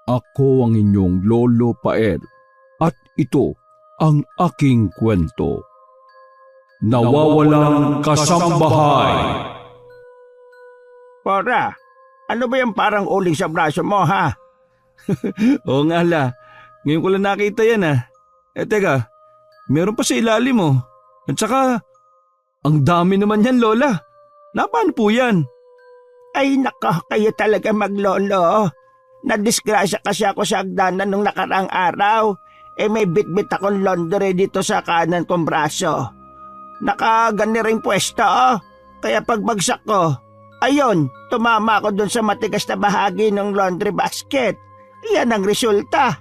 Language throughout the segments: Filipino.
Ako ang inyong Lolo Pael at ito ang aking kwento. Nawawalang kasambahay. Cora, ano ba yung parang uling sa braso mo, ha? Oo nga la, ngayon ko lang nakita yan teka, meron pa sa ilalim mo. At saka, ang dami naman yan Lola. Napaan po yan? Ay nako, kayo talaga maglolo. Nadisgrasya kasi ako sa hagdanan nung nakaraang araw. May bit-bit akong laundry dito sa kanan kong braso. Nakagani rin pwesto, Kaya pagbagsak ko, ayun, tumama ako dun sa matigas na bahagi ng laundry basket. Yan ang resulta.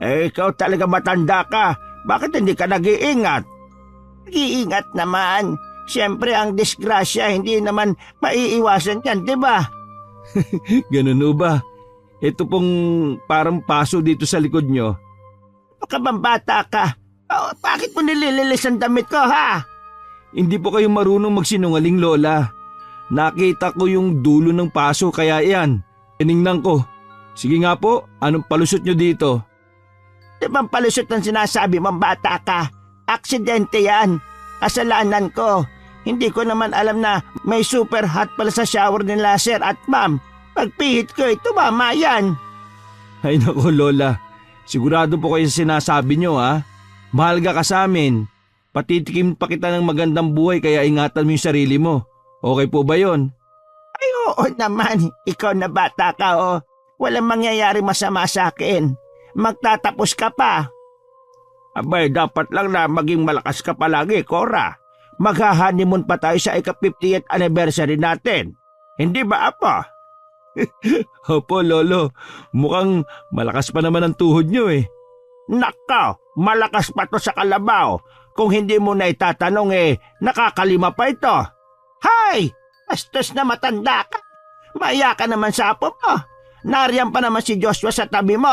Ikaw talaga matanda ka. Bakit hindi ka nag-iingat? Nag-iingat naman. Siyempre ang disgrasya hindi naman maiiwasan yan, di ba? Ganun o ba? Ito pong parang paso dito sa likod nyo. Bata ka. Bakit mo nilililis ang damit ko, ha? Hindi po kayo marunong magsinungaling Lola. Nakita ko yung dulo ng paso kaya yan. Tiningnan ko. Sige nga po, anong palusot nyo dito? Di bang palusot ang sinasabi mong bata ka? Aksidente yan. Kasalanan ko. Hindi ko naman alam na may super hot pala sa shower ni Laser at ma'am. Pagpihit ko, tumama yan. Ay nako Lola, sigurado po kayo sa sinasabi nyo Mahal ka sa amin. Patitikim pa kita ng magandang buhay kaya ingatan mo yung sarili mo. Okay po ba yon? Ay oo naman, ikaw na bata ka Walang mangyayari masama sa akin. Magtatapos ka pa. Abay, dapat lang na maging malakas ka palagi, Cora. Magha-honeymoon pa tayo sa ika-50th anniversary natin. Hindi ba, Apo? Opo, Lolo. Mukhang malakas pa naman ang tuhod nyo Nako, malakas pa to sa kalabaw. Kung hindi mo na itatanong nakakalima pa ito. Hay! Bastos na matanda ka. Maya ka naman sa apo mo. Nariyan pa naman si Joshua sa tabi mo,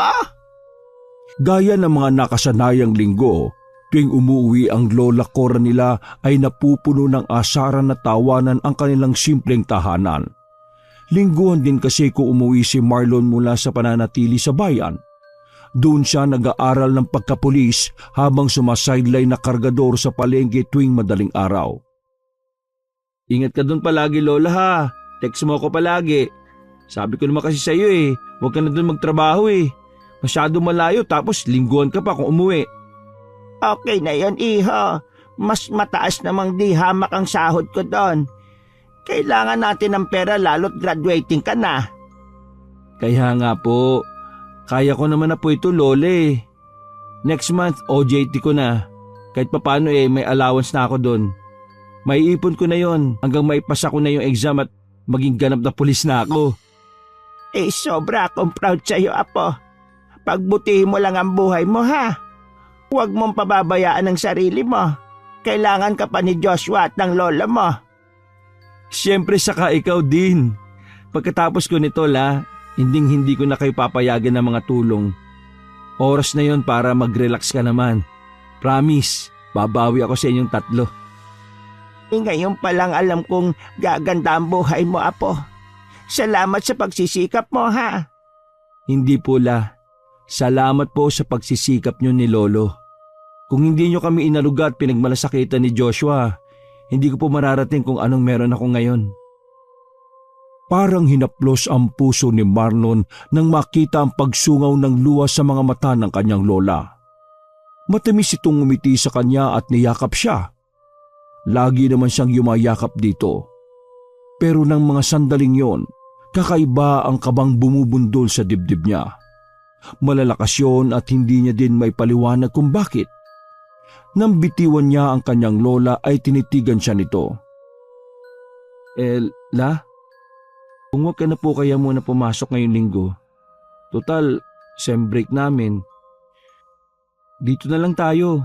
Gaya ng mga nakasanayang linggo, tuwing umuwi ang lola Cora nila ay napupuno ng asaran na tawanan ang kanilang simpleng tahanan. Lingguhan din kasi kung umuwi si Marlon mula sa pananatili sa bayan. Doon siya nag-aaral ng pagkapulis habang sumasideline na kargador sa palengke tuwing madaling araw. Ingat ka doon palagi Lola ha. Text mo ako palagi. Sabi ko naman kasi sa iyo huwag ka na doon magtrabaho Masyado malayo tapos lingguhan ka pa kung umuwi. Okay na yon, iho. Mas mataas namang di hamak ang sahod ko doon. Kailangan natin ng pera lalo't graduating ka na. Kaya nga po, kaya ko naman na po ito Lola Next month OJT ko na. Kahit papaano may allowance na ako doon. Maiipon ko na yon hanggang maipasa ko na yung exam at maging ganap na pulis na ako. Sobra akong proud sa iyo, Apo. Pagbutihin mo lang ang buhay mo, ha? Huwag mong pababayaan ang sarili mo. Kailangan ka pa ni Joshua at ng lola mo. Siyempre saka ikaw din. Pagkatapos ko nito hindi ko na kayo papayagan ng mga tulong. Oras na yon para mag-relax ka naman. Promise, babawi ako sa inyong tatlo. Ngayon pa lang alam kong gaganda ang buhay mo, Apo. Salamat sa pagsisikap mo, ha? Hindi po Salamat po sa pagsisikap nyo ni Lolo. Kung hindi nyo kami inaluga at pinagmalasakitan ni Joshua, hindi ko po mararating kung anong meron ako ngayon. Parang hinaplos ang puso ni Marlon nang makita ang pagsungaw ng luha sa mga mata ng kanyang lola. Matamis itong ngumiti sa kanya at niyakap siya. Lagi naman siyang yumayakap dito. Pero nang mga sandaling yon, kakaiba ang kabang bumubundol sa dibdib niya. Malalakas yun at hindi niya din may paliwanag kung bakit. Nang bitiwan niya ang kanyang lola ay tinitigan siya nito. Kung wag ka na po kaya muna pumasok ngayong linggo. Total, sem break namin. Dito na lang tayo.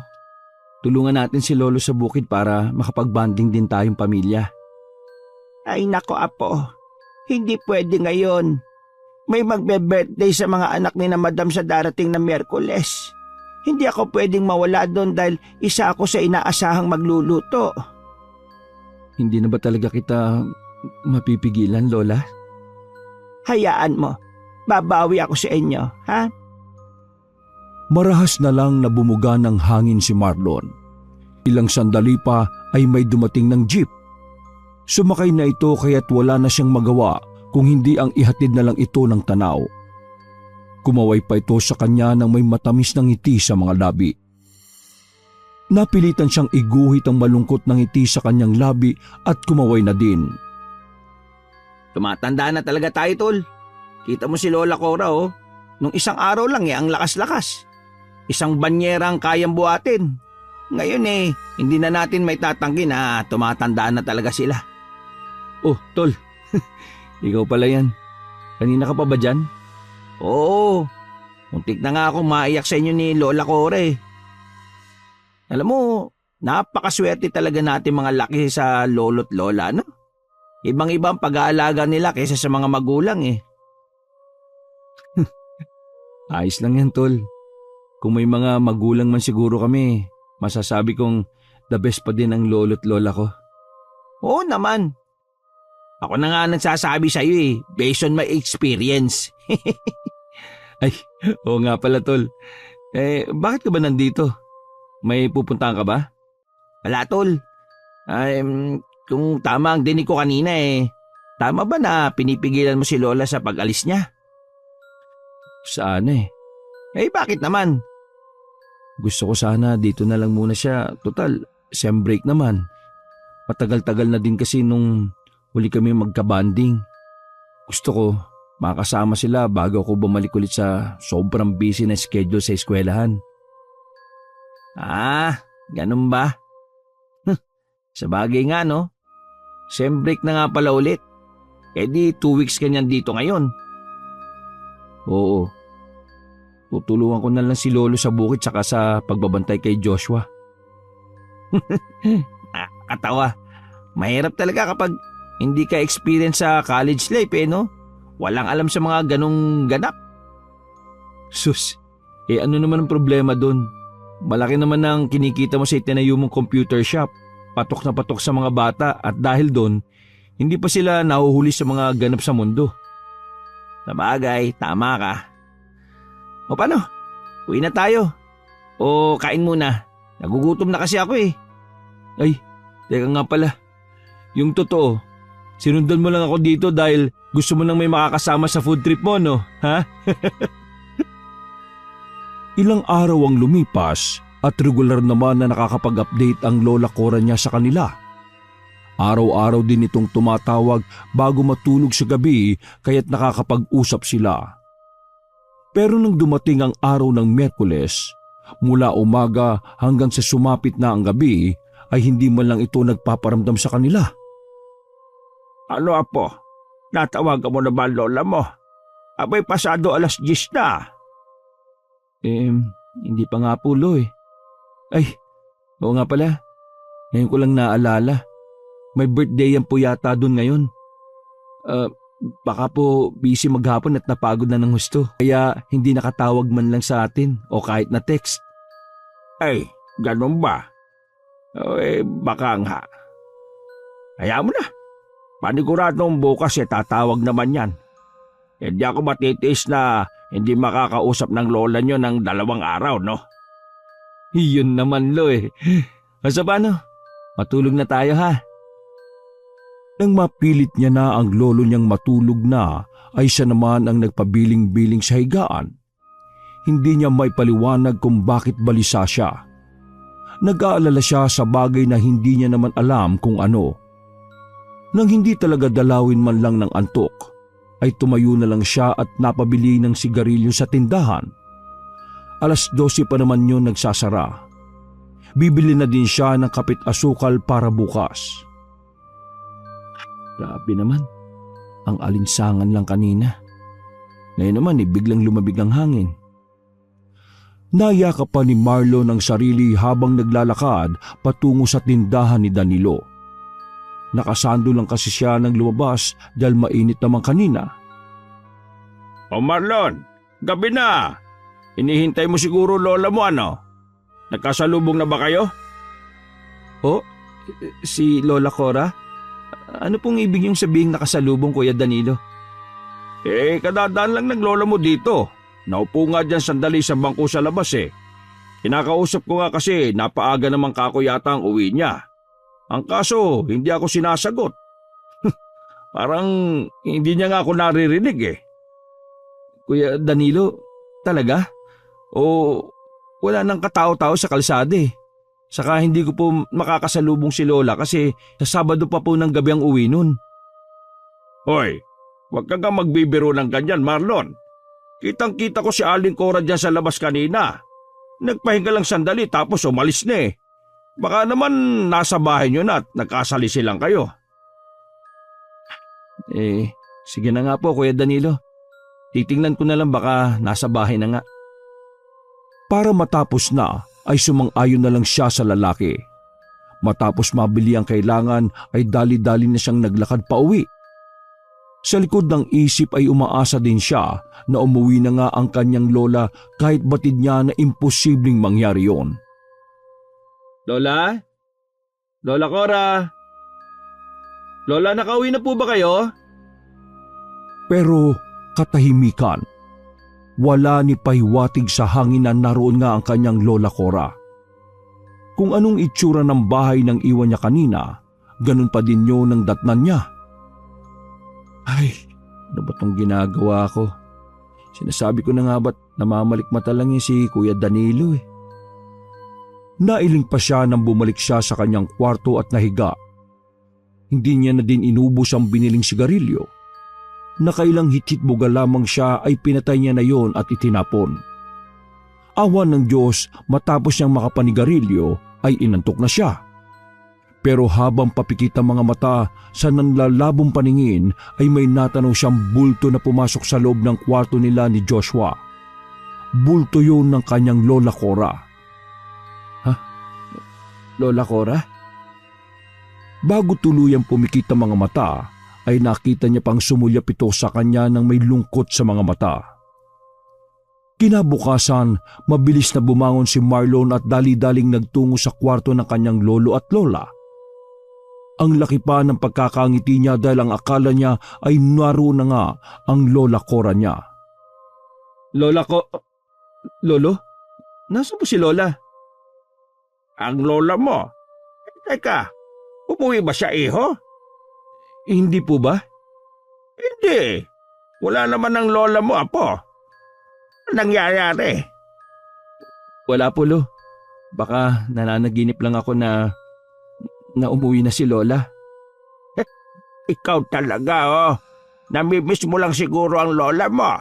Tulungan natin si Lolo sa bukid para makapag-bonding din tayong pamilya. Ay nako, Apo. Hindi pwede ngayon. May magbe-birthday sa mga anak ni na Madam sa darating na Miyerkules. Hindi ako pwedeng mawala doon dahil isa ako sa inaasahang magluluto. Hindi na ba talaga kita mapipigilan, Lola? Hayaan mo. babawi ako sa inyo, ha? Marahas na lang na bumuga ng hangin si Marlon. Ilang sandali pa ay may dumating ng jeep. Sumakay na ito kaya't wala na siyang magawa kung hindi ang ihatid na lang ito ng tanaw. Kumaway pa ito sa kanya nang may matamis ng ngiti sa mga labi. Napilitan siyang iguhit ang malungkot ng ngiti sa kanyang labi at kumaway na din. Tumatanda na talaga tayo, tol. Kita mo si Lola Cora, oh. Nung isang araw lang ang lakas-lakas. Isang banyera ang kayang buhatin. Ngayon hindi na natin may tatanggi na tumatanda na talaga sila. Oh, tol. Ikaw pala yan. Kanina ka pa ba dyan? Oo, muntik na nga akong maiyak sa inyo ni Lola Cora eh. Alam mo, napakaswerte talaga natin mga laki sa lolo't lola, no? Ibang-ibang pag-aalaga nila kaysa sa mga magulang eh. Ayos lang yan, tol. Kung may mga magulang man siguro kami, masasabi kong the best pa din ang lolo't lola ko. Oo naman. Ako na nga nagsasabi sa iyo eh, based on my experience. Ay, oo nga pala, tol. Bakit ka ba nandito? May pupuntahan ka ba? Wala, tol. Kung tama ang dinig ko kanina tama ba na pinipigilan mo si Lola sa pag-alis niya? Saan Bakit naman? Gusto ko sana dito na lang muna siya. Total, sem break naman. Matagal-tagal na din kasi nung huli kami magka-banding. Gusto ko makasama sila bago ako bumalik ulit sa sobrang busy na schedule sa eskwelahan. Ganun ba? Sa bagay nga, no? Sem break na nga pala ulit. Di 2 weeks ka niyan dito ngayon. Oo. Tutulungan ko na lang si Lolo sa bukid saka sa pagbabantay kay Joshua. Nakakatawa. Mahirap talaga kapag hindi ka experience sa college life no? Walang alam sa mga ganong ganap. Sus, ano naman ang problema doon? Malaki naman ang kinikita mo sa itinayo mong computer shop. Patok na patok sa mga bata at dahil doon, hindi pa sila nahuhuli sa mga ganap sa mundo. Sa bagay, tama ka. O paano? Uwi na tayo. O kain muna. Nagugutom na kasi ako eh. Ay, teka nga pala. Yung totoo, sinundan mo lang ako dito dahil gusto mo nang may makakasama sa food trip mo, no? Ha? Ilang araw ang lumipas at regular naman na nakakapag-update ang Lola Cora niya sa kanila. Araw-araw din itong tumatawag bago matulog sa gabi kaya't nakakapag-usap sila. Pero nung dumating ang araw ng Miyerkules, mula umaga hanggang sa sumapit na ang gabi ay hindi man lang ito nagpaparamdam sa kanila. Ano apo? Natawagan mo na ba lola mo? Abay pasado 10:00 na. Hindi pa nga po, Lo. Ay, oo nga pala. Ngayon ko lang naalala. May birthday yan po yata doon ngayon. Baka po busy maghapon at napagod na ng husto. Kaya hindi nakatawag man lang sa atin o kahit na text. Ay, ganun ba? Baka nga. Hayaan mo na. Paniguradong bukas tatawag naman yan. Hindi ako matitiis na hindi makakausap ng lola nyo ng 2 araw, no? Yun naman, Lo. Basta paano? Matulog na tayo, ha? Nang mapilit niya na ang lolo niyang matulog na, ay siya naman ang nagpabiling-biling sa higaan. Hindi niya may paliwanag kung bakit balisa siya. Nag-aalala siya sa bagay na hindi niya naman alam kung ano. Nang hindi talaga dalawin man lang ng antok, ay tumayo na lang siya at napabili ng sigarilyo sa tindahan. 12:00 pa naman yun nagsasara. Bibili na din siya ng kapit asukal para bukas. Grabe naman, ang alinsangan lang kanina. Ngayon naman biglang lumabig ang hangin. Nayakap pa ni Marlon ang sarili habang naglalakad patungo sa tindahan ni Danilo. Nakasando lang kasi siya nang lumabas dahil mainit naman kanina. O Marlon, gabi na. Inihintay mo siguro lola mo ano? Nagkasalubong na ba kayo? Oh, si Lola Cora? Ano pong ibig yung sabihing nakasalubong, Kuya Danilo? Kadadaan lang ng lola mo dito. Naupo nga dyan sandali sa bangko sa labas eh. Kinakausap ko nga kasi napaaga naman kako yata ang uwi niya. Ang kaso, hindi ako sinasagot. Parang hindi niya nga ako naririnig eh. Kuya Danilo, talaga? O wala nang katao-tao sa kalsada eh? Saka hindi ko po makakasalubong si Lola kasi sa Sabado pa po ng gabi ang uwi nun. Hoy, huwag ka nga magbibiro ng ganyan, Marlon. Kitang-kita ko si Aling Cora dyan sa labas kanina. Nagpahinga lang sandali tapos umalis na eh. Baka naman nasa bahay niyo na at nagkasalisi lang kayo. Sige na nga po Kuya Danilo. Titingnan ko na lang baka nasa bahay na nga. Para matapos na ay sumang-ayon na lang siya sa lalaki. Matapos mabili ang kailangan ay dali-dali na siyang naglakad pa uwi. Sa likod ng isip ay umaasa din siya na umuwi na nga ang kanyang lola kahit batid niya na imposibleng mangyari yon. Lola? Lola Cora? Lola, nakauwi na po ba kayo? Pero katahimikan. Wala ni pahiwatig sa hangin na naroon nga ang kanyang lola Cora. Kung anong itsura ng bahay nang iwan niya kanina, ganun pa din yun ang datnan niya. Ay, ano ba itong ginagawa ko? Sinasabi ko na nga ba't namamalikmata lang si Kuya Danilo eh. Nailing pa siya nang bumalik siya sa kanyang kwarto at nahiga. Hindi niya na din inubos ang biniling sigarilyo. Nakailang hititbuga lamang siya ay pinatay niya na yon at itinapon. Awa ng Diyos, matapos niyang makapanigarilyo ay inantok na siya. Pero habang papikit ang mga mata sa nanlalabong paningin ay may natanaw siyang bulto na pumasok sa loob ng kwarto nila ni Joshua. Bulto yun ng kanyang lola Cora. Ha? Lola Cora? Bago tuluyang pumikit ang mga mata, ay nakita niya pang sumulyap ito sa kanya ng may lungkot sa mga mata. Kinabukasan, mabilis na bumangon si Marlon at dali-daling nagtungo sa kwarto ng kanyang lolo at lola. Ang laki pa ng pagkakangiti niya dahil ang akala niya ay naroon na nga ang lola Cora niya. Lolo? Nasaan po si Lola? Ang lola mo? Teka, umuwi ba siya iho? Hindi po ba? Hindi. Wala naman ang lola mo, apo. Anong nangyayari? Wala po, Lo. Baka nananaginip lang ako na umuwi na si Lola. Ikaw talaga, oh. Namimiss mo lang siguro ang lola mo.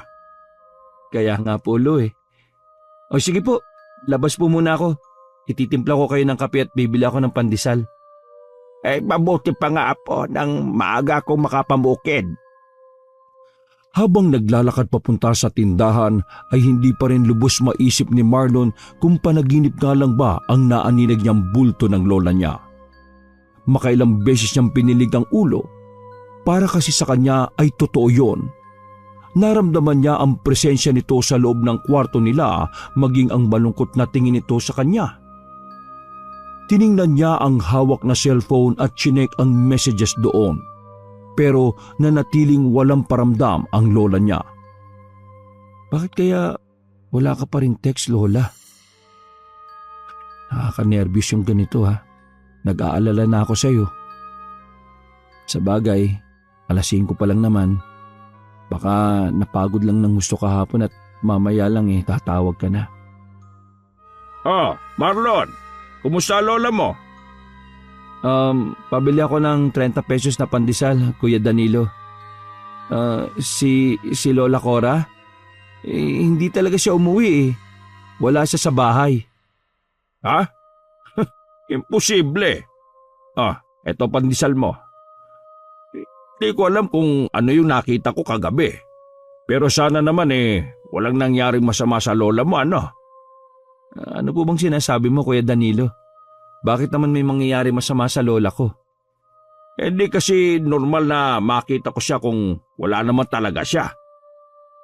Kaya nga po, Lo eh. O sige po, labas po muna ako. Ititimpla ko kayo ng kape at bibili ako ng pandesal. Mabuti pa nga, apo, nang maaga akong makapamukid. Habang naglalakad papunta sa tindahan ay hindi pa rin lubos maisip ni Marlon kung panaginip nga lang ba ang naaninag niyang bulto ng lola niya. Makailang beses niyang pinilig ang ulo para kasi sa kanya ay totoo yon. Naramdaman niya ang presensya nito sa loob ng kwarto nila maging ang malungkot na tingin nito sa kanya. Tiningnan niya ang hawak na cellphone at chinek ang messages doon. Pero nanatiling walang paramdam ang lola niya. Bakit kaya wala ka pa rin text, Lola? Nakaka-nervous yung ganito ha. Nag-aalala na ako sa'yo. Sa bagay, 5:00 pa lang naman. Baka napagod lang ng gusto kahapon at mamaya lang tatawag ka na. Oh, Marlon! Kumusta lola mo? Pabili ako ng 30 pesos na pandesal, Kuya Danilo. Si Lola Cora? Hindi talaga siya umuwi eh. Wala siya sa bahay. Ha? Imposible. Eto pandesal mo. Hindi ko alam kung ano yung nakita ko kagabi. Pero sana naman walang nangyaring masama sa lola mo, ano? Ano po bang sinasabi mo, Kuya Danilo? Bakit naman may mangyayari masama sa lola ko? Hindi kasi normal na makita ko siya kung wala naman talaga siya.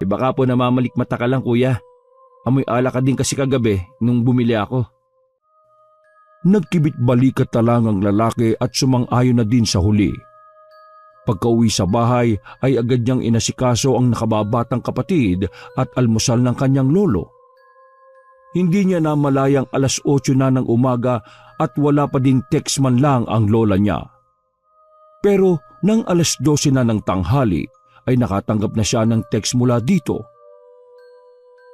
Baka po namamalikmata ka lang, Kuya. Amoy alak ka din kasi kagabi nung bumili ako. Nagkibit balikat na lang ang lalaki at sumang-ayon na din sa huli. Pagka-uwi sa bahay ay agad niyang inasikaso ang nakababatang kapatid at almusal ng kanyang lolo. Hindi niya namalayang 8:00 na ng umaga at wala pa ding text man lang ang lola niya. Pero nang 12:00 na ng tanghali ay nakatanggap na siya ng text mula dito.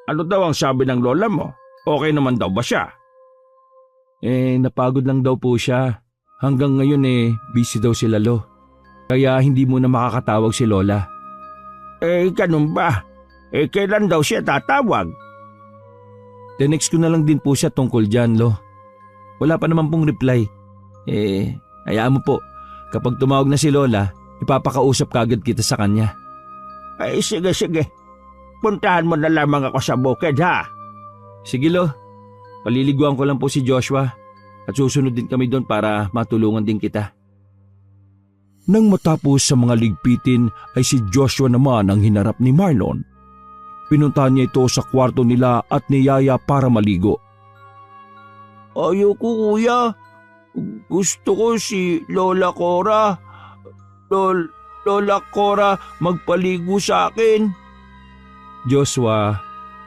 Ano daw ang sabi ng lola mo? Okay naman daw ba siya? Napagod lang daw po siya. Hanggang ngayon busy daw si Lalo. Kaya hindi muna makakatawag si Lola. Ganun ba? Kailan daw siya tatawag? Tinext ko na lang din po siya tungkol dyan, Lo. Wala pa naman pong reply. Hayaan mo po. Kapag tumawag na si Lola, ipapakausap kagad kita sa kanya. Sige. Puntahan mo na lamang ako sa bukid, ha? Sige, Lo. Paliliguan ko lang po si Joshua at susunod din kami doon para matulungan din kita. Nang matapos sa mga ligpitin ay si Joshua naman ang hinarap ni Marlon. Pinuntahan niya ito sa kwarto nila at niyaya para maligo. Ayoko, kuya. Gusto ko si Lola Cora. Lola Cora magpaligo sa akin. Joshua,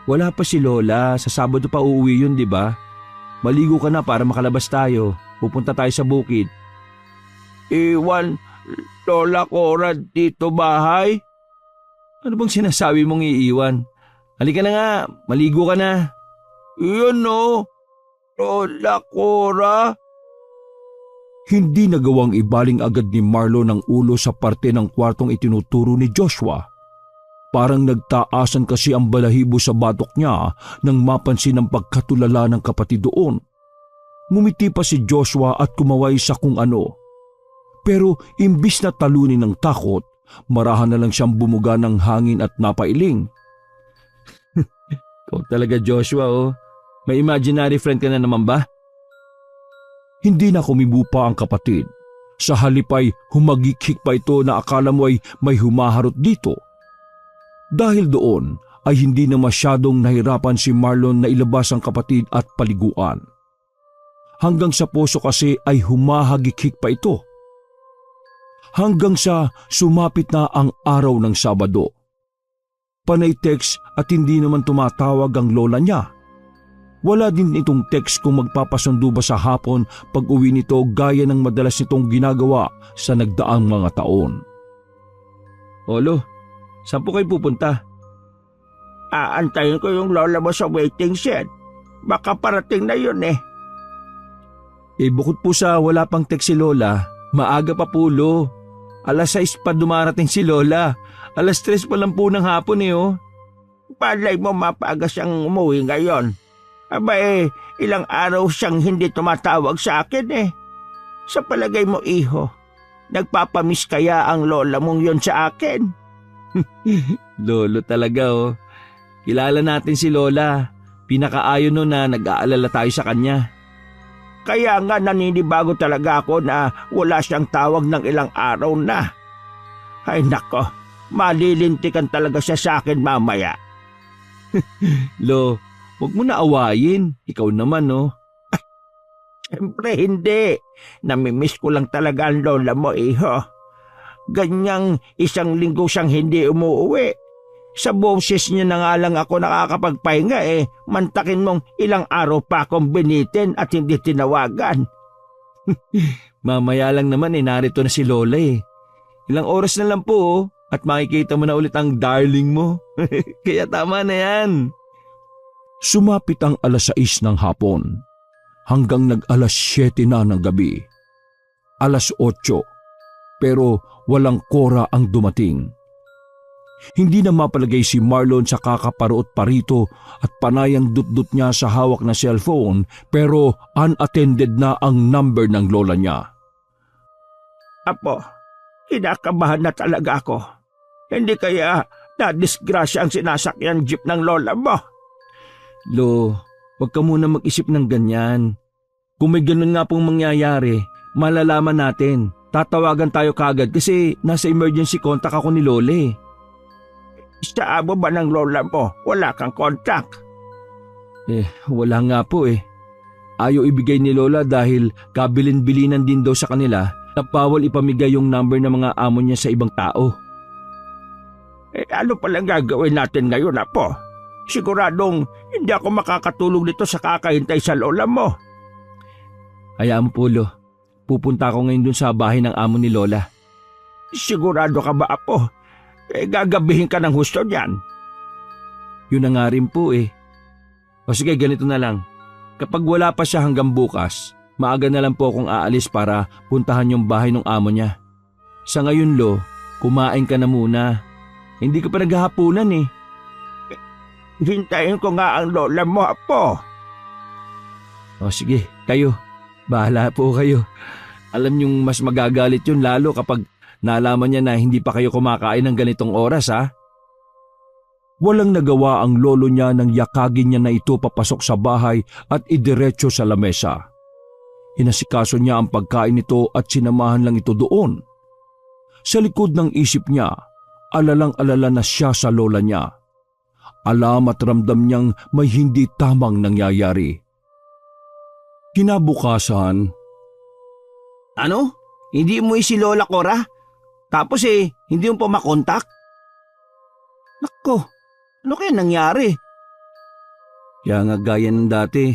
wala pa si Lola. Sa Sabado pa uuwi yun, di ba? Maligo ka na para makalabas tayo. Pupunta tayo sa bukid. Iwan Lola Cora dito bahay? Ano bang sinasabi mong iiwan? Halika na nga, maligo ka na. Iyon no, Lola Cora. Hindi nagawang ibaling agad ni Marlon ang ulo sa parte ng kwartong itinuturo ni Joshua. Parang nagtaasan kasi ang balahibo sa batok niya nang mapansin ang pagkatulala ng kapatid doon. Ngumiti pa si Joshua at kumaway sa kung ano. Pero imbis na talunin ng takot, marahan na lang siyang bumuga ng hangin at napailing. Ikaw talaga, Joshua, oh. May imaginary friend ka na naman ba? Hindi na kumibo pa ang kapatid. Sa halip ay humagikik pa ito na akala mo ay may humaharot dito. Dahil doon ay hindi na masyadong nahirapan si Marlon na ilabas ang kapatid at paliguan. Hanggang sa puso kasi ay humahagikik pa ito. Hanggang sa sumapit na ang araw ng Sabado. Panay text at hindi naman tumatawag ang lola niya. Wala din itong text kung magpapasundo ba sa hapon pag uwi nito gaya ng madalas nitong ginagawa sa nagdaang mga taon. Olo, saan po kayo pupunta? Aantayin ko yung lola mo sa waiting shed. Baka parating na yun eh. Bukod po sa wala pang text si Lola, maaga pa po, Lo. 6:00 pa dumarating si Lola. 3:00 pa lang po ng hapon oh. Palay mo mapaga siyang umuwi ngayon. Aba ilang araw siyang hindi tumatawag sa akin eh. Sa palagay mo, iho, nagpapamiss kaya ang lola mong yon sa akin? Lolo talaga oh. Kilala natin si Lola. Pinakaayon no na nag-aalala tayo sa kanya. Kaya nga naninibago talaga ako na wala siyang tawag ng ilang araw na. Ay nako, malilintikan talaga siya sa akin mamaya. Lo, huwag mo na awayin. Ikaw naman oh. Siyempre hindi. Namimiss ko lang talaga ang lola mo, iho. Ganyang 1 linggo siyang hindi umuwi. Sa boses niya na nga lang ako nakakapagpahinga mantakin mong ilang araw pa akong binitin at hindi tinawagan. Mamaya lang naman narito na si Lola Ilang oras na lang po at makikita mo na ulit ang darling mo. Kaya tama na yan. Sumapit ang 6:00 ng hapon hanggang nag-7:00 na ng gabi. 8:00 pero walang Cora ang dumating. Hindi na mapalagay si Marlon sa kakaparoot parito at panayang dut-dut niya sa hawak na cellphone pero unattended na ang number ng lola niya. Apo, kinakabahan na talaga ako. Hindi kaya na-disgrasya ang sinasakyan jeep ng lola mo? Lo, wag ka muna mag-isip ng ganyan. Kung may ganun nga pong mangyayari, malalaman natin. Tatawagan tayo kagad kasi nasa emergency contact ako ni Lola Sa abo ba ng lola mo? Wala kang contact? Wala nga po Ayaw ibigay ni Lola dahil kabilin-bilinan din daw sa kanila na bawal ipamigay yung number ng mga amo niya sa ibang tao. Ano palang gagawin natin ngayon, Apo? Siguradong hindi ako makakatulog dito sa kakahintay sa lola mo. Hayaan mo po, Lo. Pupunta ako ngayon dun sa bahay ng amo ni Lola. Sigurado ka ba, Apo? Gagabihin ka ng husto niyan. Yun na nga rin po eh. O sige, ganito na lang. Kapag wala pa siya hanggang bukas, maaga na lang po akong aalis para puntahan yung bahay ng amo niya. Sa ngayon, Lo, kumain ka na muna. Hindi ka pa naghahapunan eh. Hintayin ko nga ang lola mo, Apo. O sige, kayo. Bahala po kayo. Alam niyong mas magagalit yun lalo kapag nalaman niya na hindi pa kayo kumakain ng ganitong oras, ha? Walang nagawa ang lolo niya nang yakagin niya na ito papasok sa bahay at idiretso sa lamesa. Inasikaso niya ang pagkain nito at sinamahan lang ito doon. Sa likod ng isip niya, alalang-alala na siya sa lola niya. Alam at ramdam niyang may hindi tamang nangyayari. Kinabukasan, Ano? Hindi mo si Lola Cora? Tapos hindi mo pa makontak? Nako, ano kaya nangyari? Kaya nga gaya ng dati,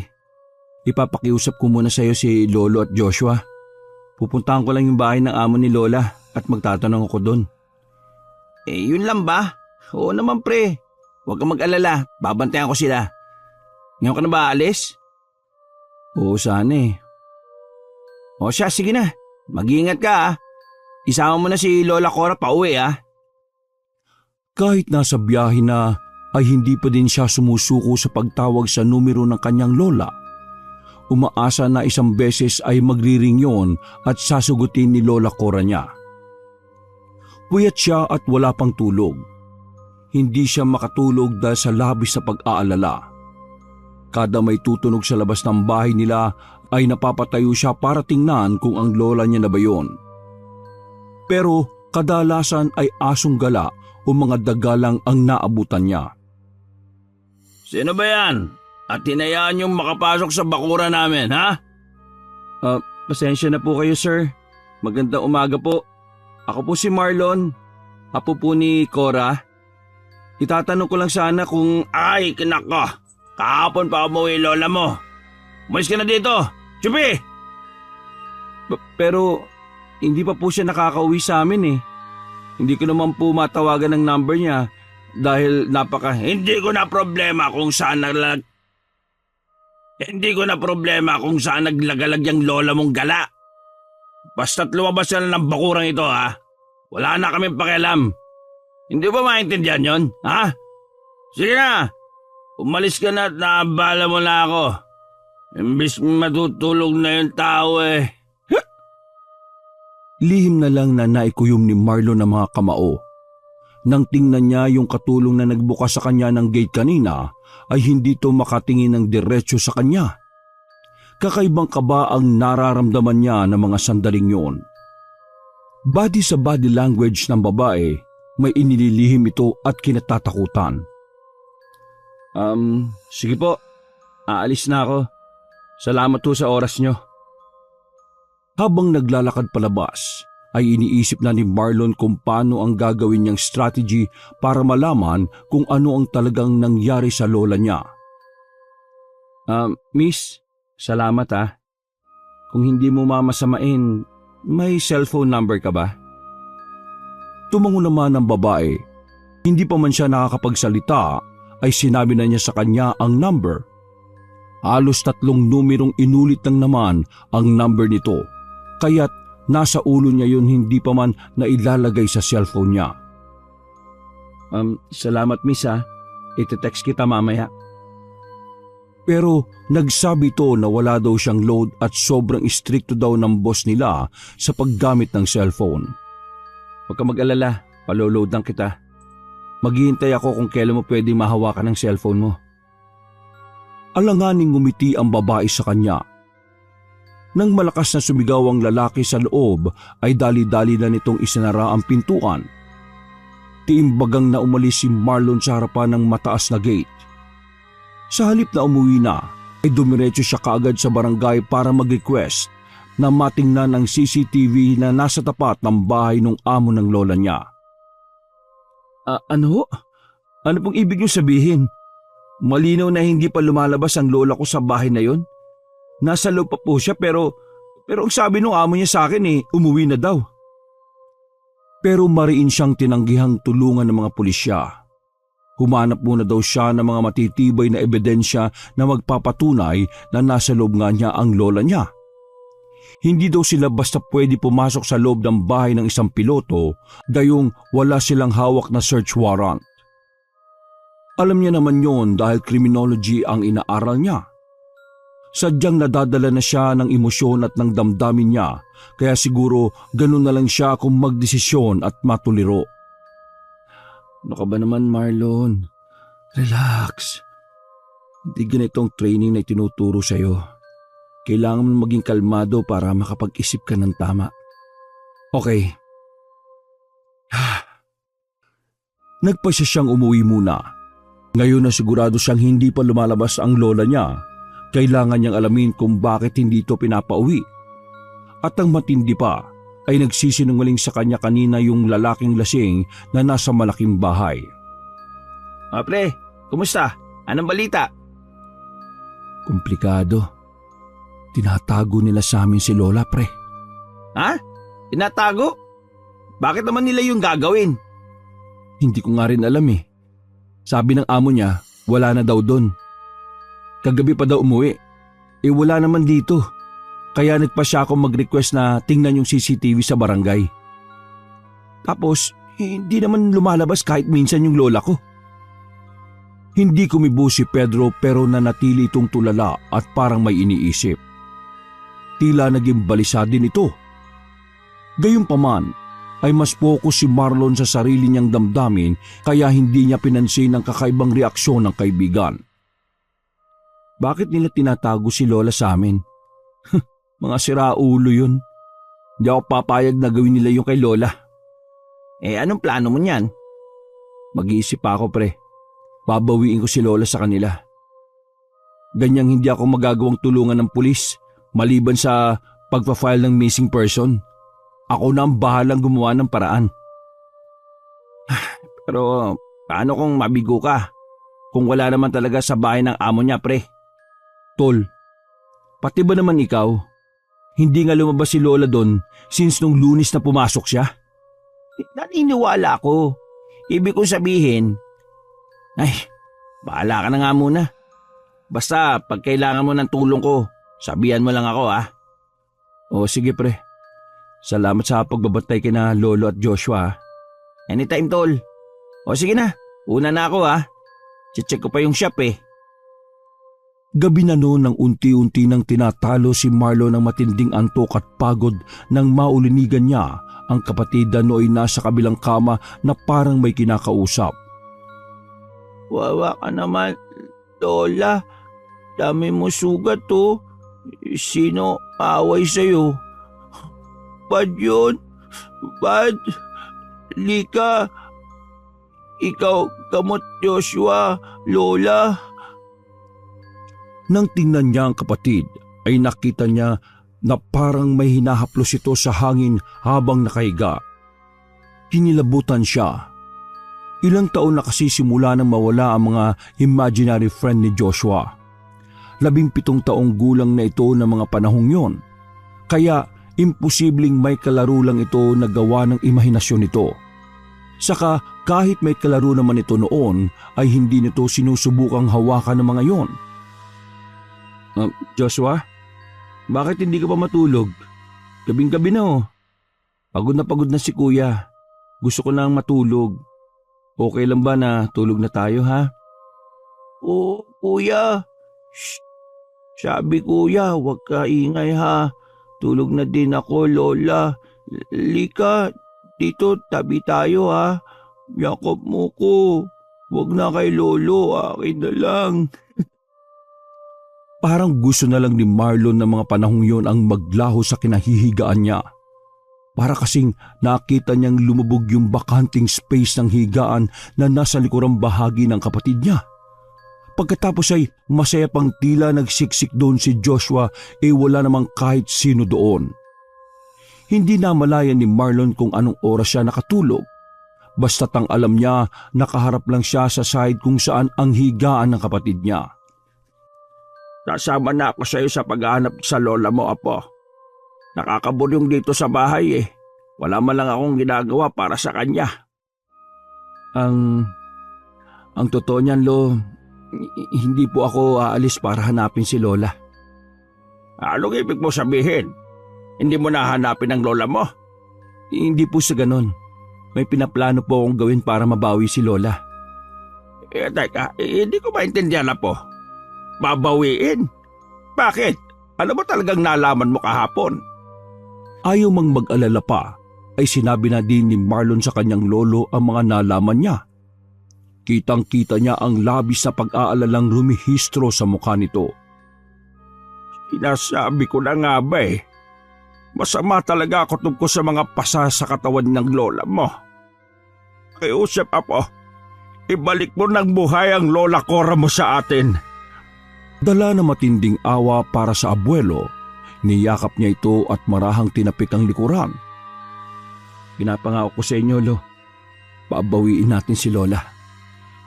ipapakiusap ko muna sa iyo si Lolo at Joshua. Pupuntahan ko lang yung bahay ng amo ni Lola at magtatanong ako doon. Yun lang ba? Oo naman, pre. Huwag kang mag-alala, babantayan ko sila. Ngayon ka na ba aalis? Oo, sana eh. O siya, sige na. Mag-iingat ka, ha. Isama mo na si Lola Cora pa uwi, ha. kahit nasa biyahe na ay hindi pa din siya sumusuko sa pagtawag sa numero ng kanyang lola. Umaasa na isang beses ay magriring yon at sasagutin ni Lola Cora niya. Puyat siya at wala pang tulog. Hindi siya makatulog dahil sa labis na pag-aalala. Kada may tutunog sa labas ng bahay nila ay napapatayo siya para tingnan kung ang lola niya na ba yun. Pero kadalasan ay asong gala o mga dagalang ang naabutan niya. Sino ba yan? At hinayaan yung makapasok sa bakura namin, ha? Pasensya na po kayo, sir. Magandang umaga po. Ako po si Marlon. Apo po ni Cora. Itatanong ko lang sana kung... Ay, kinako. Kahapon pa umuwi lola mo. Umalis ka na dito. Chupi! Pero hindi pa po siya nakakauwi sa amin eh. Hindi ko naman po matawagan ng number niya dahil Hindi ko na problema kung saan naglagalag yung lola mong gala. Basta't lumabas na lang ng bakurang ito, ha? Wala na kaming pakialam. Hindi ba maintindihan yon, ha? Sige na. Umalis ka na at naabala mo na ako. Imbis matutulog na yung tao eh. Lihim na lang na naikuyom ni Marlon ang mga kamao. Nang tingnan niya yung katulong na nagbukas sa kanya ng gate kanina, ay hindi to makatingin ng diretso sa kanya. Kakaibang kaba ang nararamdaman niya ng mga sandaling yun. Body sa body language ng babae, may inililihim ito at kinatatakutan. Sige po. Aalis na ako. Salamat po sa oras nyo. Habang naglalakad palabas, ay iniisip na ni Marlon kung paano ang gagawin niyang strategy para malaman kung ano ang talagang nangyari sa lola niya. Miss, salamat ah. Kung hindi mo mamasamain, may cellphone number ka ba? Tumango naman ang babae. Hindi pa man siya nakakapagsalita, ay sinabi na niya sa kanya ang number. Halos 3 numerong inulit lang naman ang number nito, kaya't nasa ulo niya yun hindi pa man nailalagay sa cellphone niya. Salamat miss ha. Ite-text kita mamaya. Pero nagsabi ito na wala daw siyang load at sobrang istrikto daw ng boss nila sa paggamit ng cellphone. Huwag ka mag-alala, paloload lang kita. Maghihintay ako kung kailan mo pwedeng mahawakan ng cellphone mo. Alanganing ngumiti ang babae sa kanya. Nang malakas na sumigaw ang lalaki sa loob ay dali-dali na nitong isinara ang pintuan. Tiimbagang na umalis si Marlon sa harapan ng mataas na gate. Sa halip na umuwi na ay dumiretso siya kaagad sa barangay para mag-request na matingnan ang CCTV na nasa tapat ng bahay ng amo ng lola niya. Ano? Ano pong ibig niyo sabihin? Malinaw na hindi pa lumalabas ang lola ko sa bahay na yon? Nasa loob pa po siya pero ang sabi ng amo niya sa akin umuwi na daw. Pero mariin siyang tinanggihang tulungan ng mga pulisya. Humanap muna daw siya ng mga matitibay na ebidensya na magpapatunay na nasa loob nga niya ang lola niya. Hindi daw sila basta pwede pumasok sa loob ng bahay ng isang piloto gayong wala silang hawak na search warrant. Alam niya naman yon dahil criminology ang inaaral niya. Sadyang nadadala na siya ng emosyon at ng damdamin niya kaya siguro ganun na lang siya kung magdesisyon at matuliro. Ano ka ba naman, Marlon? Relax. Hindi ganitong training na itinuturo sa'yo. Kailangan mo maging kalmado para makapag-isip ka ng tama. Okay. Nagpasya siyang umuwi muna. Ngayon na sigurado siyang hindi pa lumalabas ang lola niya, kailangan niyang alamin kung bakit hindi ito pinapauwi. At ang matindi pa, ay nagsisinungaling sa kanya kanina yung lalaking lasing na nasa malaking bahay. Pre, kumusta? Anong balita? Komplikado. Tinatago nila sa amin si Lola, pre. Ha? Tinatago? Bakit naman nila yung gagawin? Hindi ko nga rin alam eh. Sabi ng amo niya, wala na daw doon. Kagabi pa daw umuwi. Wala naman dito. Kaya nagpasya akong mag-request na tingnan yung CCTV sa barangay. Tapos, hindi naman lumalabas kahit minsan yung lola ko. Hindi kumibo si Pedro pero nanatili itong tulala at parang may iniisip. Tila naging balisa din ito. Gayunpaman, ay mas focus si Marlon sa sarili niyang damdamin kaya hindi niya pinansin ang kakaibang reaksyon ng kaibigan. Bakit nila tinatago si Lola sa amin? Mga siraulo yun. Hindi ako papayag na gawin nila yung kay Lola. Anong plano mo niyan? Mag-iisip pa ako, pre. Babawiin ko si Lola sa kanila. Ganyang hindi ako magagawang tulungan ng pulis maliban sa pagpa-file ng missing person. Ako na ang bahalang gumawa ng paraan. Pero paano kung mabigo ka? Kung wala naman talaga sa bahay ng amo niya, pre? Tol, pati ba naman ikaw? Hindi nga lumabas si Lola doon since nung Lunes na pumasok siya? Naniniwala ako. Ibig kong sabihin, bahala ka na nga muna. Basta pag kailangan mo ng tulong ko, sabihan mo lang ako O sige pre. Salamat sa pagbabantay kina Lolo at Joshua. Anytime, tol. O sige na, una na ako Check ko pa yung shop Gabi na noon nang unti-unti nang tinatalo si Marlon ng matinding antok at pagod nang maulinigan niya ang kapatid na nooy nasa kabilang kama na parang may kinakausap. Wawa ka naman, Lola. Dami mo sugat Sino away sa'yo? Bad yun? Bad? Lika. Ikaw gamot Joshua, Lola. Nang tingnan niya ang kapatid, ay nakita niya na parang may hinahaplos ito sa hangin habang nakahiga. Kinilabutan siya. Ilang taon na kasi simula nang mawala ang mga imaginary friend ni Joshua. 17 taong gulang na ito na mga panahong yon. Kaya imposibleng may kalaro lang ito na gawa ng imahinasyon nito. Saka kahit may kalaro naman ito noon ay hindi nito sinusubukang hawakan ng mga yon. Joshua, bakit hindi ka pa matulog? Gabing-gabi na Pagod na si kuya. Gusto ko nang matulog. Okay lang ba na tulog na tayo Oo, kuya. Shh. Sabi kuya, huwag ka ingay Tulog na din ako, Lola. Lika, dito tabi tayo Yakap mo ko. Huwag na kay Lolo, akin na lang. Parang gusto na lang ni Marlon na mga panahong yon ang maglaho sa kinahihigaan niya. Para kasing nakita niyang lumubog yung bakanting space ng higaan na nasa likurang bahagi ng kapatid niya. Pagkatapos ay masaya pang tila nagsiksik doon si Joshua wala namang kahit sino doon. Hindi namalayan ni Marlon kung anong oras siya nakatulog. Basta't ang alam niya, nakaharap lang siya sa side kung saan ang higaan ng kapatid niya. Sasama na ako sa iyo sa paghahanap sa lola mo, Apo. Nakakabulyong dito sa bahay eh. Wala man lang akong ginagawa para sa kanya. Ang totoo niyan, Lo, hindi po ako aalis para hanapin si Lola. Anong ibig mo sabihin? Hindi mo nahanapin ang lola mo? Hindi po sa ganon. May pinaplano po akong gawin para mabawi si Lola. Teka, hindi ko maintindihan na po. Babawiin? Bakit? Ano mo talagang nalaman mo kahapon? Ayaw mang mag-alala pa, ay sinabi na din ni Marlon sa kanyang lolo ang mga nalaman niya. Kitang-kita niya ang labis na pag-aalalang rumihistro sa mukha nito. Sinasabi ko na nga ba eh. Masama talaga ako tungkol sa mga pasa sa katawan ng lola mo. Kiusap, Apo, ibalik mo ng buhay ang lola Cora mo sa atin. Dala na matinding awa para sa abuelo, niyakap niya ito at marahang tinapik ang likuran. Pinapangako ko sa inyo, Lo, pabawiin natin si Lola.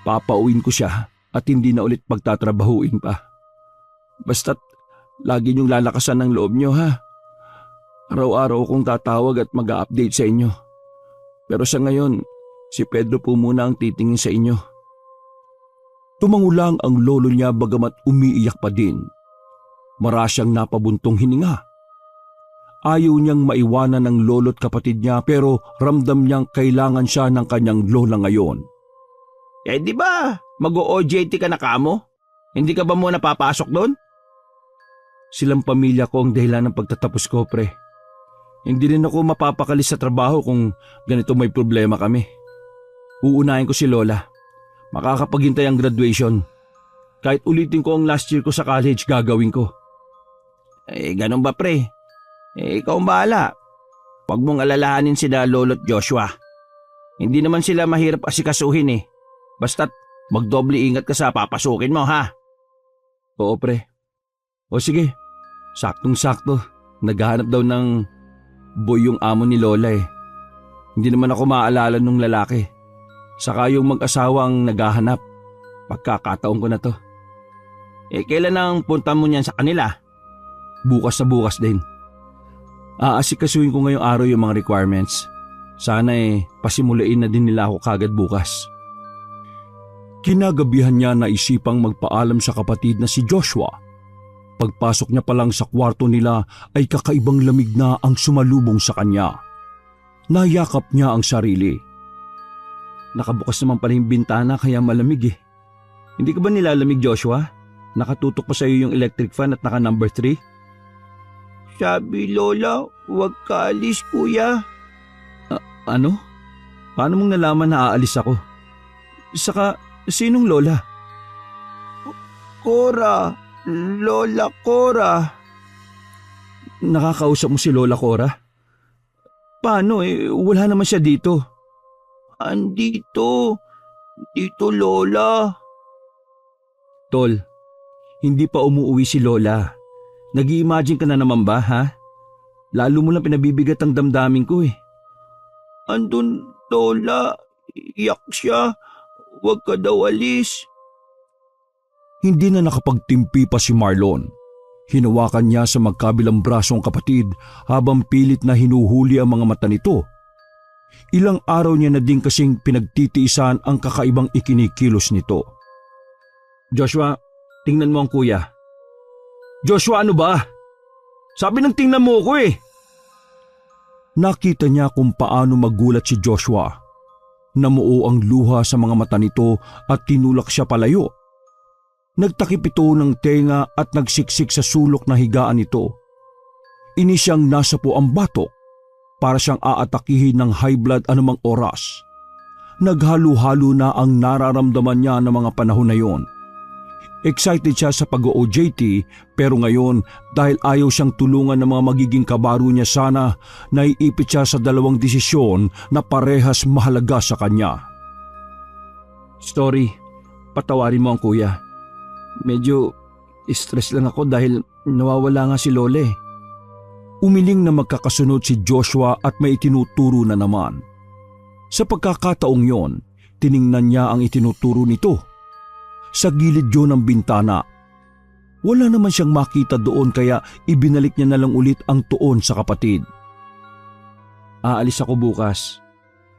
Papauwin ko siya at hindi na ulit pagtatrabahuin pa. Basta't lagi niyong lalakasan ng loob niyo, ha? Araw-araw akong tatawag at mag-a-update sa inyo. Pero sa ngayon, si Pedro po muna ang titingin sa inyo. Tumangulang ang lolo niya bagamat umiiyak pa din. Marasyang napabuntong hininga. Ayaw niyang maiwanan ng lolo't kapatid niya pero ramdam niyang kailangan siya ng kanyang lola ngayon. Di ba mag-o-OJT ka na kamo? Hindi ka ba muna papasok doon? Silang pamilya ko ang dahilan ng pagtatapos ko, pre. Hindi rin ako mapapakalis sa trabaho kung ganito may problema kami. Uunahin ko si Lola. Makakapaghintay ang graduation. Kahit ulitin ko ang last year ko sa college, gagawin ko. Ganun ba, pre? Ikaw ang bahala. Huwag mong alalahanin sila lolo't Joshua. Hindi naman sila mahirap asikasuhin eh. Basta't magdoble ingat ka sa papasukin mo, ha? Oo, pre. O sige, saktong-sakto. Naghahanap daw ng boy yung amo ni Lola eh. Hindi naman ako maaalala nung lalaki. Saka yung mag-asawa ang naghahanap. Pagkakataon ko na to. Kailan ang punta mo niyan sa kanila? Bukas na bukas din. Aasikasuhin ko ngayong araw yung mga requirements. Sana pasimulain na din nila ako kagad bukas. Kinagabihan niya na isipang magpaalam sa kapatid na si Joshua. Pagpasok niya pa lang sa kwarto nila ay kakaibang lamig na ang sumalubong sa kanya. Nayakap niya ang sarili. Nakabukas naman pala yung bintana kaya malamig eh. Hindi ka ba nilalamig, Joshua? Nakatutok pa sa iyo yung electric fan at naka number 3? Sabi Lola, huwag ka alis, kuya. Ano? Paano mong nalaman na aalis ako? Saka, sinong Lola? Cora. Lola Cora. Nakakausap mo si Lola Cora? Paano wala naman siya dito. Andito. Dito, Lola. Tol, hindi pa umuwi si Lola. Nag-i-imagine ka na naman ba, ha? Lalo mo lang pinabibigat ang damdamin ko eh. Andun, Lola. Iyak siya. Huwag ka daw alis. Hindi na nakapagtimpi pa si Marlon. Hinawakan niya sa magkabilang braso ang kapatid habang pilit na hinuhuli ang mga mata nito. Ilang araw niya na din kasing pinagtitiisan ang kakaibang ikinikilos nito. Joshua, tingnan mo ang kuya. Joshua, ano ba? Sabi ng tingnan mo ko eh. Nakita niya kung paano magulat si Joshua. Namuo ang luha sa mga mata nito at tinulak siya palayo. Nagtakip ito ng tenga at nagsiksik sa sulok na higaan nito. Inisyang nasa po ang batok para siyang aatakihin ng high blood anumang oras. Naghalo-halo na ang nararamdaman niya ng mga panahon na yon. Excited siya sa pag-OJT pero ngayon dahil ayaw siyang tulungan ng mga magiging kabaro niya sana, naiipit siya sa dalawang desisyon na parehas mahalaga sa kanya. Story, patawarin mo ang kuya. Medyo stress lang ako dahil nawawala nga si Lola eh. Umiling na magkakasunod si Joshua at may itinuturo na naman. Sa pagkakataong yon, tiningnan niya ang itinuturo nito. Sa gilid yun ng bintana. Wala naman siyang makita doon kaya ibinalik niya na lang ulit ang tuon sa kapatid. Aalis ako bukas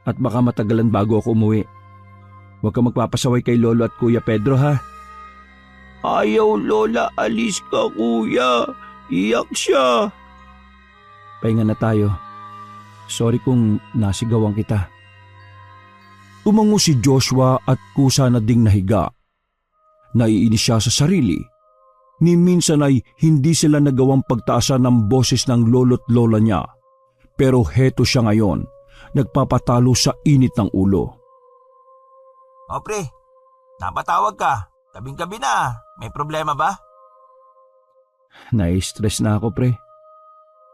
at baka matagalan bago ako umuwi. Huwag ka magpapasaway kay Lolo at Kuya Pedro ha. Ayaw Lola, alis ka kuya. Iyak siya. Pahinga na tayo. Sorry kung nasigawan kita. Tumango si Joshua at kusa na ding nahiga. Naiinis siya sa sarili. Ni minsan ay hindi sila nagawang pagtaasan ng boses ng lolo't lola niya. Pero heto siya ngayon, nagpapatalo sa init ng ulo. O pre, napatawag ka. Kabing-gabi na. May problema ba? Nai-stress na ako pre.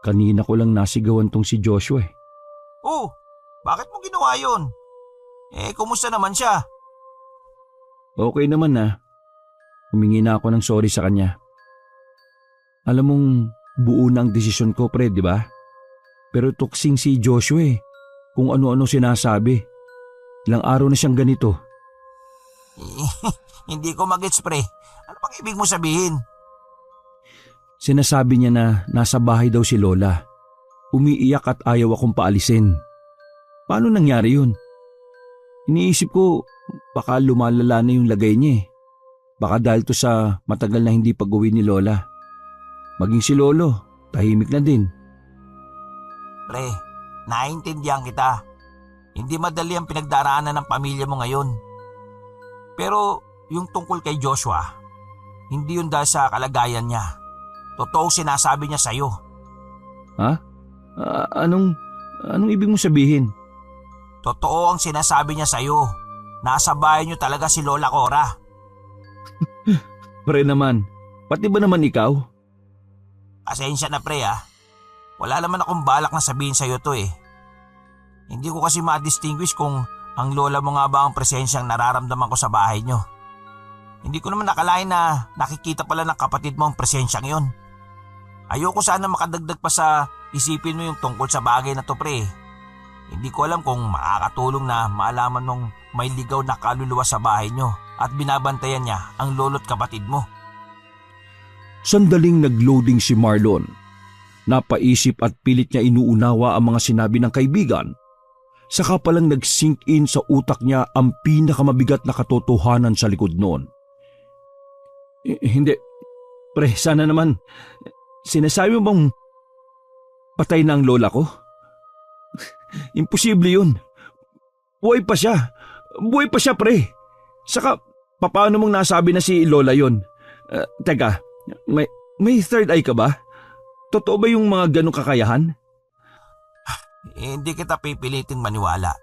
Kanina ko lang nasigawan tong si Joshua eh. Oh, bakit mo ginawa yun? Kumusta naman siya? Okay naman na. Humingi na ako ng sorry sa kanya. Alam mong buo na ang desisyon ko pre, di ba? Pero tuksing si Joshua eh. Kung ano-ano sinasabi. Ilang araw na siyang ganito. Hindi ko mag-gets pre. Ano pang ibig mo sabihin? Sinasabi niya na nasa bahay daw si Lola. Umiiyak at ayaw akong paalisin. Paano nangyari yun? Iniisip ko baka lumalala na yung lagay niya eh. Baka dahil to sa matagal na hindi pag-uwi ni Lola. Maging si Lolo, tahimik na din. Pre, naiintindihan kita. Hindi madali ang pinagdaraanan ng pamilya mo ngayon. Pero yung tungkol kay Joshua, hindi yun dahil sa kalagayan niya. Totoo sinasabi niya sa'yo. Ha? Anong ibig mong sabihin? Totoo ang sinasabi niya sa'yo. Nasa bahay niyo talaga si Lola Cora. Pre naman, pati ba naman ikaw? Pasensya na pre ah. Wala naman akong balak na sabihin sa'yo to eh. Hindi ko kasi ma-distinguish kung ang lola mo nga ba ang presensyang nararamdaman ko sa bahay niyo. Hindi ko naman nakalain na nakikita pala ng kapatid mo ang presensyang yon. Ayoko sana makadagdag pa sa isipin mo yung tungkol sa bagay na to pre. Hindi ko alam kung makakatulong na maalaman nung may ligaw na kaluluwa sa bahay niyo at binabantayan niya ang lolo't kapatid mo. Sandaling nagloading si Marlon. Napaisip at pilit niya inuunawa ang mga sinabi ng kaibigan. Saka palang nag-sink in sa utak niya ang pinakamabigat na katotohanan sa likod noon. Hindi. Pre, sana naman. Sinasabi mo bang patay na ang lola ko? Imposible yun. Buhay pa siya. Buhay pa siya, pre. Saka, paano mong nasabi na si lola yun? Teka, may third eye ka ba? Totoo ba yung mga ganong kakayahan? Hindi kita pipilitin maniwala.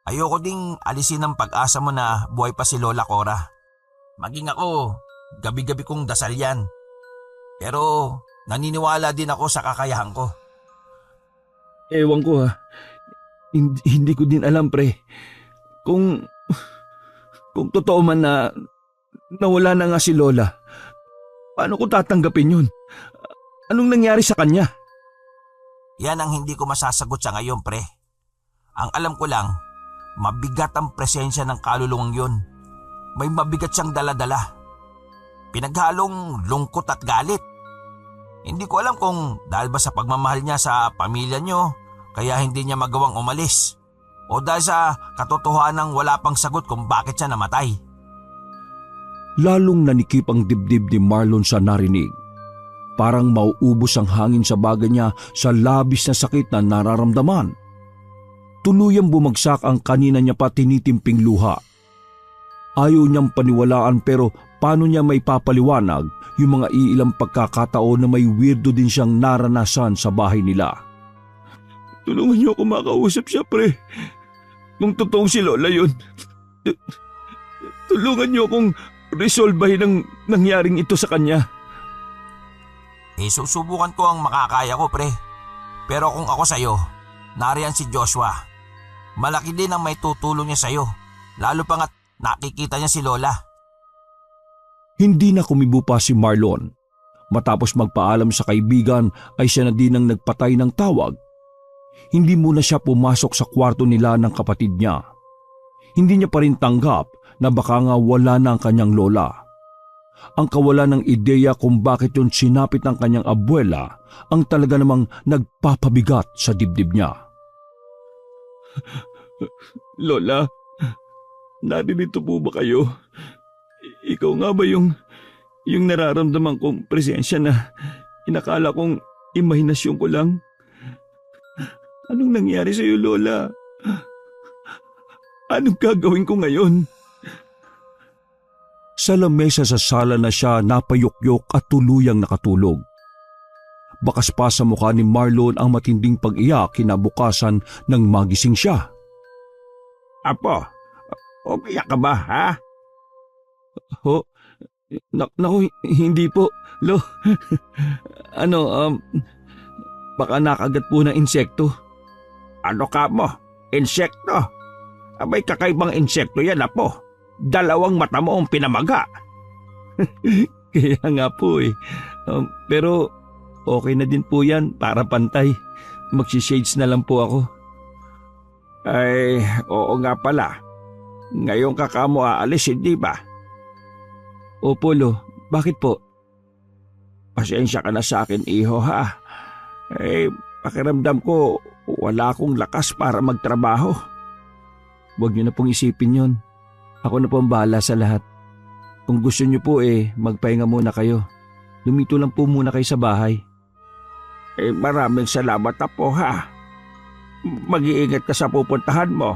Ayoko ding alisin ang pag-asa mo na buhay pa si Lola Cora. Maging ako, gabi-gabi kong dasal yan. Pero naniniwala din ako sa kakayahan ko. Ewan ko ha. Hindi ko din alam pre. Kung totoo man na nawala na nga si Lola, paano ko tatanggapin yun? Anong nangyari sa kanya? Yan ang hindi ko masasagot sa ngayon pre. Ang alam ko lang, mabigat ang presensya ng kaluluwang yun. May mabigat siyang daladala. Pinaghalong lungkot at galit. Hindi ko alam kung dahil ba sa pagmamahal niya sa pamilya niyo, kaya hindi niya magawang umalis. O dahil sa katotohanang wala pang sagot kung bakit siya namatay. Lalong nanikip ang dibdib ni Marlon sa narinig. Parang mauubos ang hangin sa baga niya sa labis na sakit na nararamdaman. Tuluyang bumagsak ang kanina niya pa tinitimping luha. Ayaw niyang paniwalaan pero paano niya may papaliwanag yung mga iilang pagkakataon na may weirdo din siyang naranasan sa bahay nila. Tulungan niyo ako makausap siya pre. Kung totoong si Lola yun. Tulungan niyo akong resolbahin ang nangyaring ito sa kanya. Susubukan ko ang makakaya ko pre. Pero kung ako sa'yo, nariyan si Joshua. Malaki din ang may tutulong niya sa'yo. Lalo pa nga't nakikita niya si Lola. Hindi na kumibo pa si Marlon. Matapos magpaalam sa kaibigan ay siya na din ang nagpatay ng tawag. Hindi muna siya pumasok sa kwarto nila ng kapatid niya. Hindi niya pa rin tanggap na baka nga wala na ang kanyang lola. Ang kawalan ng ideya kung bakit yun sinapit ng kanyang abuela ang talaga namang nagpapabigat sa dibdib niya. Lola, naririto po ba kayo? Ikaw nga ba yung nararamdaman kong presensya na inakala kong imahinasyon ko lang? Anong nangyari sa'yo, Lola? Anong gagawin ko ngayon? Sa lamesa sa sala na siya napayukyok at tuluyang nakatulog. Bakas pa sa mukha ni Marlon ang matinding pag-iyak kinabukasan nang magising siya. Apo, umiyak ka ba, ha? Ho? Naku, hindi po, Lo. Baka nakagat po ng insekto. Ano ka mo? Insekto? Abay, kakaibang insekto yan, apo. 2 mata mo ang pinamaga. Kaya nga po eh. Pero okay na din po yan para pantay. Magsishades na lang po ako. Ay, oo nga pala. Ngayon ka mo aalis, hindi ba? Opo, Lo. Bakit po? Pasensya ka na sa akin, iho, ha? Pakiramdam ko wala akong lakas para magtrabaho. Huwag niyo na pong isipin yon. Ako na po ang bahala sa lahat. Kung gusto niyo po magpahinga muna kayo. Lumito lang po muna kayo sa bahay. Maraming salamat, apo, ha? Mag-iingat ka sa pupuntahan mo.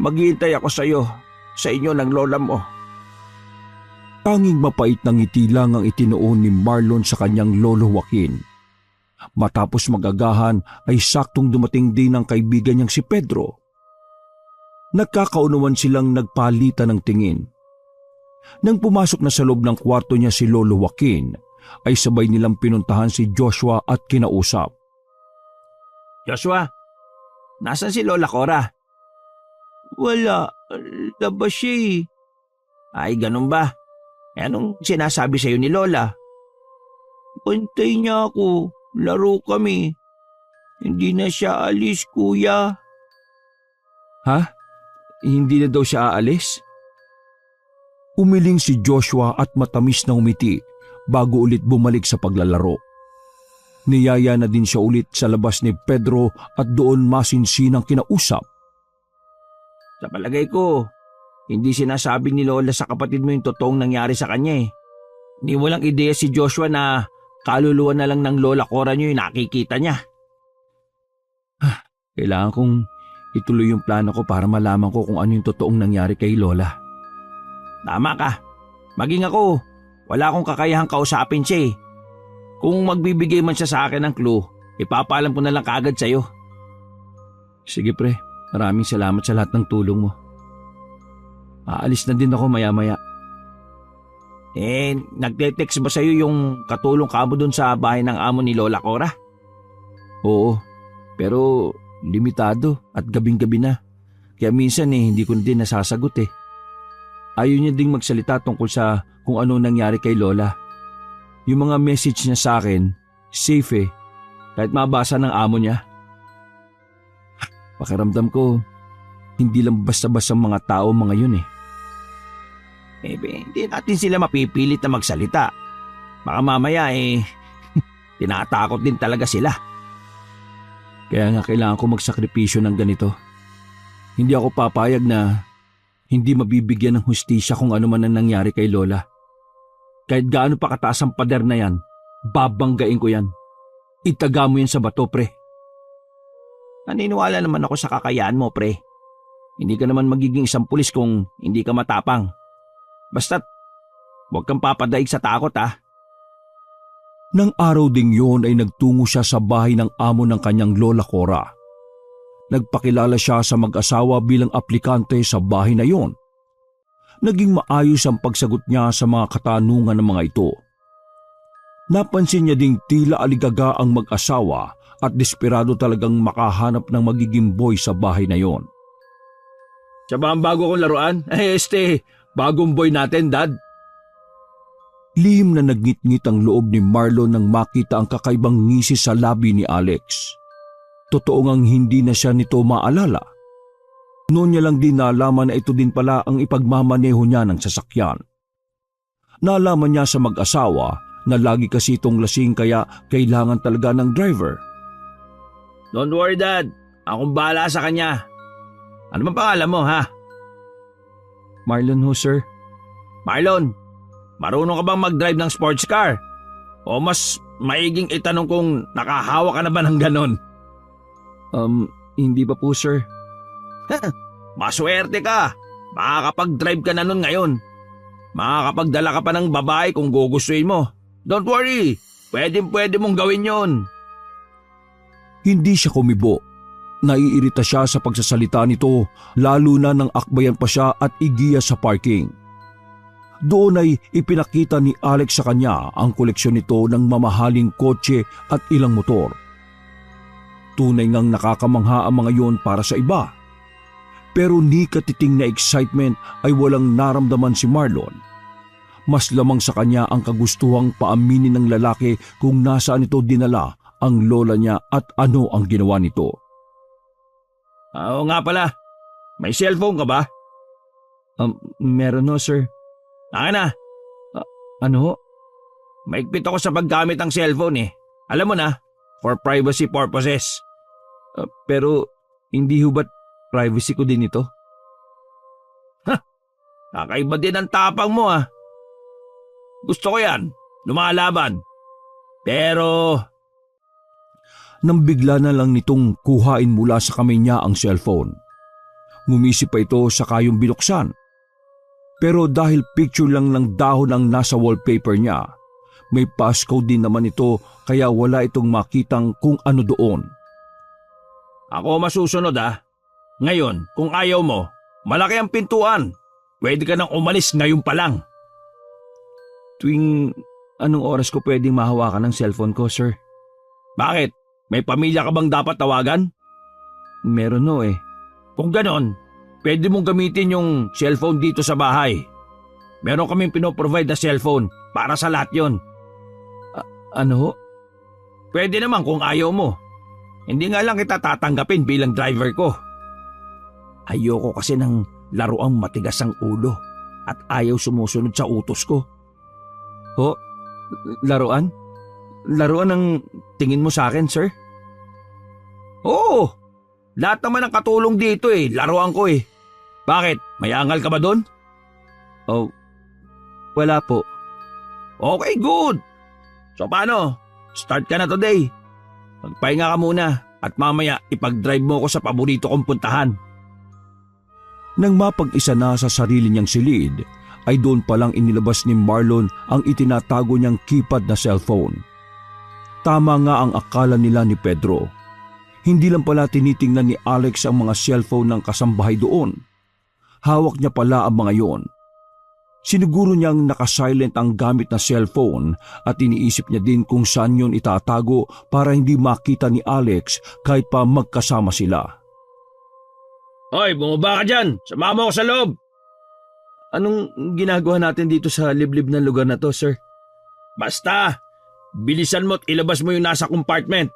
Maghihintay ako sa inyo ng lola mo. Tanging mapait ng ngiti lang ang itinuon ni Marlon sa kanyang lolo Joaquin. Matapos magagahan ay saktong dumating din ang kaibigan niyang si Pedro. Nagkakaunawan silang nagpalitan ng tingin. Nang pumasok na sa loob ng kwarto niya si Lolo Joaquin, ay sabay nilang pinuntahan si Joshua at kinausap. Joshua, nasan si Lola Cora? Wala, labas siya eh. Ay, ganun ba? Anong sinasabi sa'yo ni Lola? Pantay niya ako, laro kami. Hindi na siya alis, kuya. Ha? Hindi na daw siya aalis? Umiling si Joshua at matamis na umiti bago ulit bumalik sa paglalaro. Niyaya na din siya ulit sa labas ni Pedro at doon masinsinang kinausap. Sa palagay ko, hindi sinasabi ni Lola sa kapatid mo yung totoong nangyari sa kanya eh. Ni walang ideya si Joshua na kaluluwa na lang ng Lola Cora niyo yung nakikita niya. Kailangan kong ituloy yung plano ko para malaman ko kung ano yung totoong nangyari kay Lola. Tama ka. Maging ako, wala akong kakayahang kausapin siya eh. Kung magbibigay man siya sa akin ng clue, ipapaalam ko na lang kaagad sa'yo. Sige pre, maraming salamat sa lahat ng tulong mo. Aalis na din ako maya-maya. Nagte-text ba sa'yo yung katulong kamo dun sa bahay ng amo ni Lola Cora? Oo, pero limitado at gabing-gabi na. Kaya minsan hindi ko din nasasagot eh. Ayaw niya ding magsalita tungkol sa kung ano nangyari kay Lola. Yung mga message niya sa akin, safe eh. Kahit mabasa ng amo niya. Pakiramdam ko, hindi lang basta-basta mga tao mga yun eh. Hindi natin sila mapipilit na magsalita. Baka mamaya tinatakot din talaga sila. Kaya nga kailangan ko magsakripisyo ng ganito. Hindi ako papayag na hindi mabibigyan ng hustisya kung ano man ang nangyari kay Lola. Kahit gaano pa kataas ang pader na yan, babanggain ko yan. Itaga mo yan sa bato, pre. Naniniwala naman ako sa kakayaan mo, pre. Hindi ka naman magiging isang pulis kung hindi ka matapang. Basta't, huwag kang papadaig sa takot, ha? Nang araw ding yon ay nagtungo siya sa bahay ng amo ng kanyang Lola Cora. Nagpakilala siya sa mag-asawa bilang aplikante sa bahay na yon. Naging maayos ang pagsagot niya sa mga katanungan ng mga ito. Napansin niya ding tila aligaga ang mag-asawa at desperado talagang makahanap ng magiging boy sa bahay na yon. Siya ba ang bago kong laruan? Bagong boy natin, Dad. Lihim na nagngit-ngit ang loob ni Marlon nang makita ang kakaibang ngisi sa labi ni Alex. Totoo ngang hindi na siya nito maalala. Noon niya lang din nalaman na ito din pala ang ipagmamaneho niya ng sasakyan. Nalaman niya sa mag-asawa na lagi kasi itong lasing kaya kailangan talaga ng driver. Don't worry, Dad. Akong bahala sa kanya. Ano bang pangalan mo, ha? Marlon ho, sir. Marlon, marunong ka bang mag-drive ng sports car? O mas maiging itanong kung nakahawa ka na ba ng ganon? Hindi pa po, sir. Maswerte ka. Makakapag-drive ka na nun ngayon. Makakapagdala ka pa ng babae kung gugustuhin mo. Don't worry. Pwede mong gawin yon. Hindi siya kumibo. Naiirita siya sa pagsasalita nito, lalo na nang akbayan pa siya at igiya sa parking. Doon ay ipinakita ni Alex sa kanya ang koleksyon nito ng mamahaling kotse at ilang motor. Tunay ngang nakakamangha ang mga yon para sa iba. Pero ni katiting na excitement ay walang naramdaman si Marlon. Mas lamang sa kanya ang kagustuhang paaminin ng lalaki kung nasaan ito dinala ang lola niya at ano ang ginawa nito. Oo nga pala. May cellphone ka ba? Meron no, sir. Akin na. Ano? Maigpit ako sa paggamit ng cellphone eh. Alam mo na, for privacy purposes. Pero hindi ho ba't privacy ko din ito? Kakaiba din ang tapang mo ah. Gusto ko yan. Lumalaban. Pero Nang bigla na lang nitong kuhain mula sa kamay niya ang cellphone. Ngumisi pa ito sa kayong binuksan. Pero dahil picture lang ng dahon ang nasa wallpaper niya, may passcode din naman ito kaya wala itong makitang kung ano doon. ako masusunod ah. Ngayon, kung ayaw mo, malaki ang pintuan. Pwede ka nang umalis ngayon pa lang. Tuwing anong oras ko pwedeng mahawakan ng cellphone ko, sir? Bakit? May pamilya ka bang dapat tawagan? Meron no eh. Kung ganon, pwede mong gamitin yung cellphone dito sa bahay. Meron kaming pinoprovide na cellphone para sa lahat yon. Ano ho? Pwede naman kung ayaw mo. Hindi nga lang kita tatanggapin bilang driver ko. Ayoko kasi ng laruang matigas ang ulo at ayaw sumusunod sa utos ko. Ho? Laruan? Laruan ang tingin mo sa akin, sir? Oo, lahat naman ng katulong dito eh, laruan ko eh. Bakit? May angal ka ba doon? Oh, wala po. Okay, good. So paano? Start ka na today. Magpahinga ka muna at mamaya ipag-drive mo ko sa paborito kong puntahan. Nang mapag-isa na sa sarili niyang silid, ay doon palang inilabas ni Marlon ang itinatago niyang keypad na cellphone. Tama nga ang akala nila ni Pedro. Hindi lang pala tinitingnan ni Alex ang mga cellphone ng kasambahay doon. Hawak niya pala ang mga yon. Siniguro niyang nakasilent ang gamit na cellphone at iniisip niya din kung saan yon itatago para hindi makita ni Alex kahit pa magkasama sila. Hoy, bumaba ka dyan! Sumama ko sa loob! Anong ginagawa natin dito sa liblib na lugar na to, sir? Basta! Bilisan mo at ilabas mo yung nasa compartment.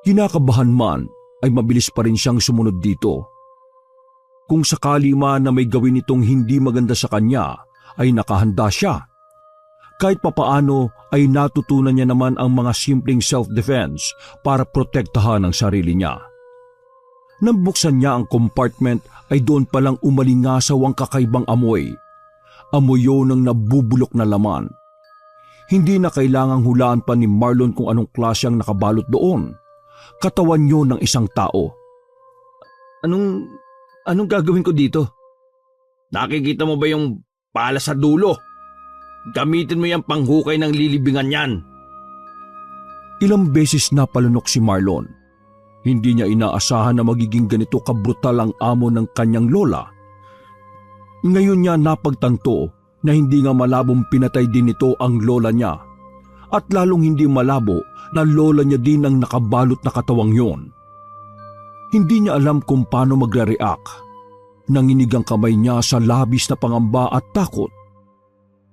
Kinakabahan man ay mabilis pa rin siyang sumunod dito. Kung sakali man na may gawin itong hindi maganda sa kanya, ay nakahanda siya. Kahit papaano ay natutunan niya naman ang mga simpleng self-defense para protektahan ang sarili niya. Nang buksan niya ang compartment ay doon palang umalingasaw ang kakaibang amoy. Amoy yun ng nabubulok na laman. Hindi na kailangang hulaan pa ni Marlon kung anong klase ang nakabalot doon. Katawan yun ng isang tao. Anong gagawin ko dito? Nakikita mo ba yung pala sa dulo? Gamitin mo yung panghukay ng lilibingan yan. Ilang beses na palunok si Marlon. Hindi niya inaasahan na magiging ganito kabrutal ang amo ng kanyang lola. Ngayon niya napagtanto na hindi nga malabong pinatay din nito ang lola niya at lalong hindi malabo na lola niya din ang nakabalot na katawang yon. Hindi niya alam kung paano magre-react. Nanginig ang kamay niya sa labis na pangamba at takot.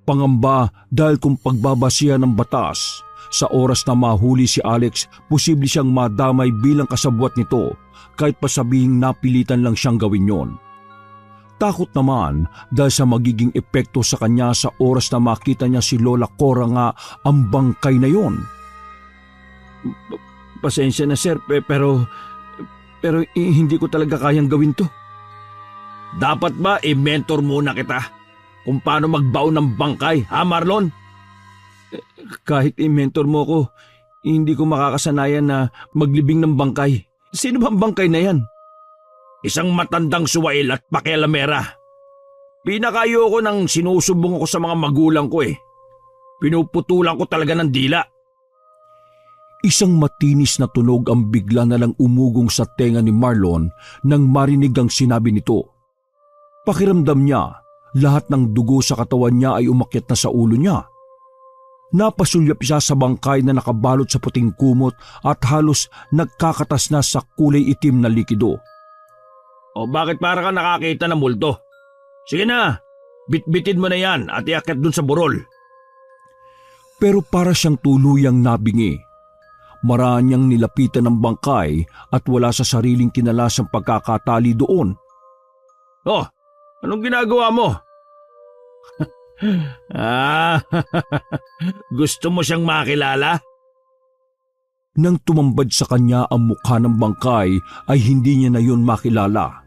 Pangamba dahil kung pagbabasihan ng batas, sa oras na mahuli si Alex, posible siyang madamay bilang kasabwat nito kahit pa sabihing napilitan lang siyang gawin yon. Takot naman dahil sa magiging epekto sa kanya sa oras na makita niya si Lola Cora nga ang bangkay na yon. Pasensya na sir, pero hindi ko talaga kayang gawin to. Dapat ba i-mentor muna kita kung paano magbaon ng bangkay, ha Marlon? Kahit i-mentor mo ko, hindi ko makakasanayan na maglibing ng bangkay. Sino bang bangkay na yan? Isang matandang suwail at pakialamera. Pinakayoko nang sinusubong ako sa mga magulang ko eh. Pinuputulan ko talaga ng dila. Isang matinis na tunog ang bigla na lang umugong sa tenga ni Marlon nang marinig ang sinabi nito. Pakiramdam niya, lahat ng dugo sa katawan niya ay umakyat na sa ulo niya. Napasulyap siya sa bangkay na nakabalot sa puting kumot at halos nagkakatas na sa kulay itim na likido. O bakit para ka nakakita ng multo? Sige na, bitbitin mo na yan at iakyat dun sa burol. Pero para siyang tuluyang nabingi. Maraan niyang nilapitan ng bangkay at wala sa sariling kinalasang pagkakatali doon. Oh, anong ginagawa mo? Gusto mo siyang makilala? Nang tumambad sa kanya ang mukha ng bangkay ay hindi niya na yun makilala.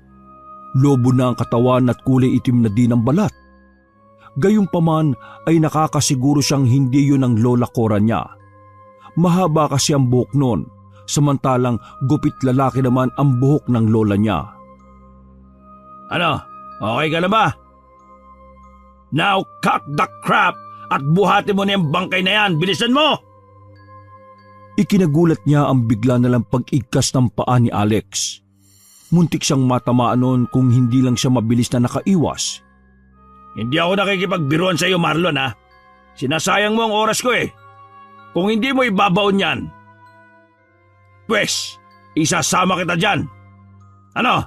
Lobo na ang katawan at kulay itim na din ang balat. Gayunpaman ay nakakasiguro siyang hindi yun ang Lola Cora niya. Mahaba kasi ang buhok noon, samantalang gupit lalaki naman ang buhok ng lola niya. Ano? Okay ka na ba? Now cut the crap at buhati mo na yung bangkay na yan. Bilisan mo! Ikinagulat niya ang bigla na lang pag-igkas ng paa ni Alex. Muntik siyang matamaan noon kung hindi lang siya mabilis na nakaiwas. Hindi ako nakikipagbiruan sa iyo, Marlon, ha? Sinasayang mo ang oras ko eh. Kung hindi mo ibabaon yan, pwes, isasama kita dyan. Ano?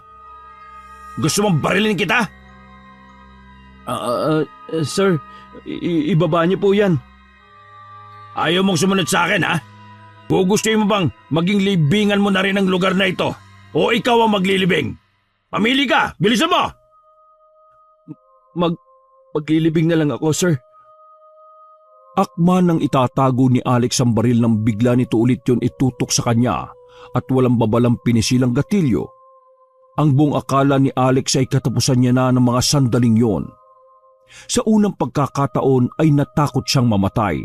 Gusto mong barilin kita? Sir, ibaba niyo po yan. Ayaw mong sumunod sa akin, ha? Gugustuhin mo bang maging libingan mo na rin ang lugar na ito? O ikaw ang maglilibing? Pamili ka! Bilisan mo! Maglilibing na lang ako, sir. Akma nang itatago ni Alex ang baril nang bigla nito ulit yon itutok sa kanya at walang babalang pinisilang gatilyo. Ang buong akala ni Alex ay katapusan niya na ng mga sandaling yon. Sa unang pagkakataon ay natakot siyang mamatay.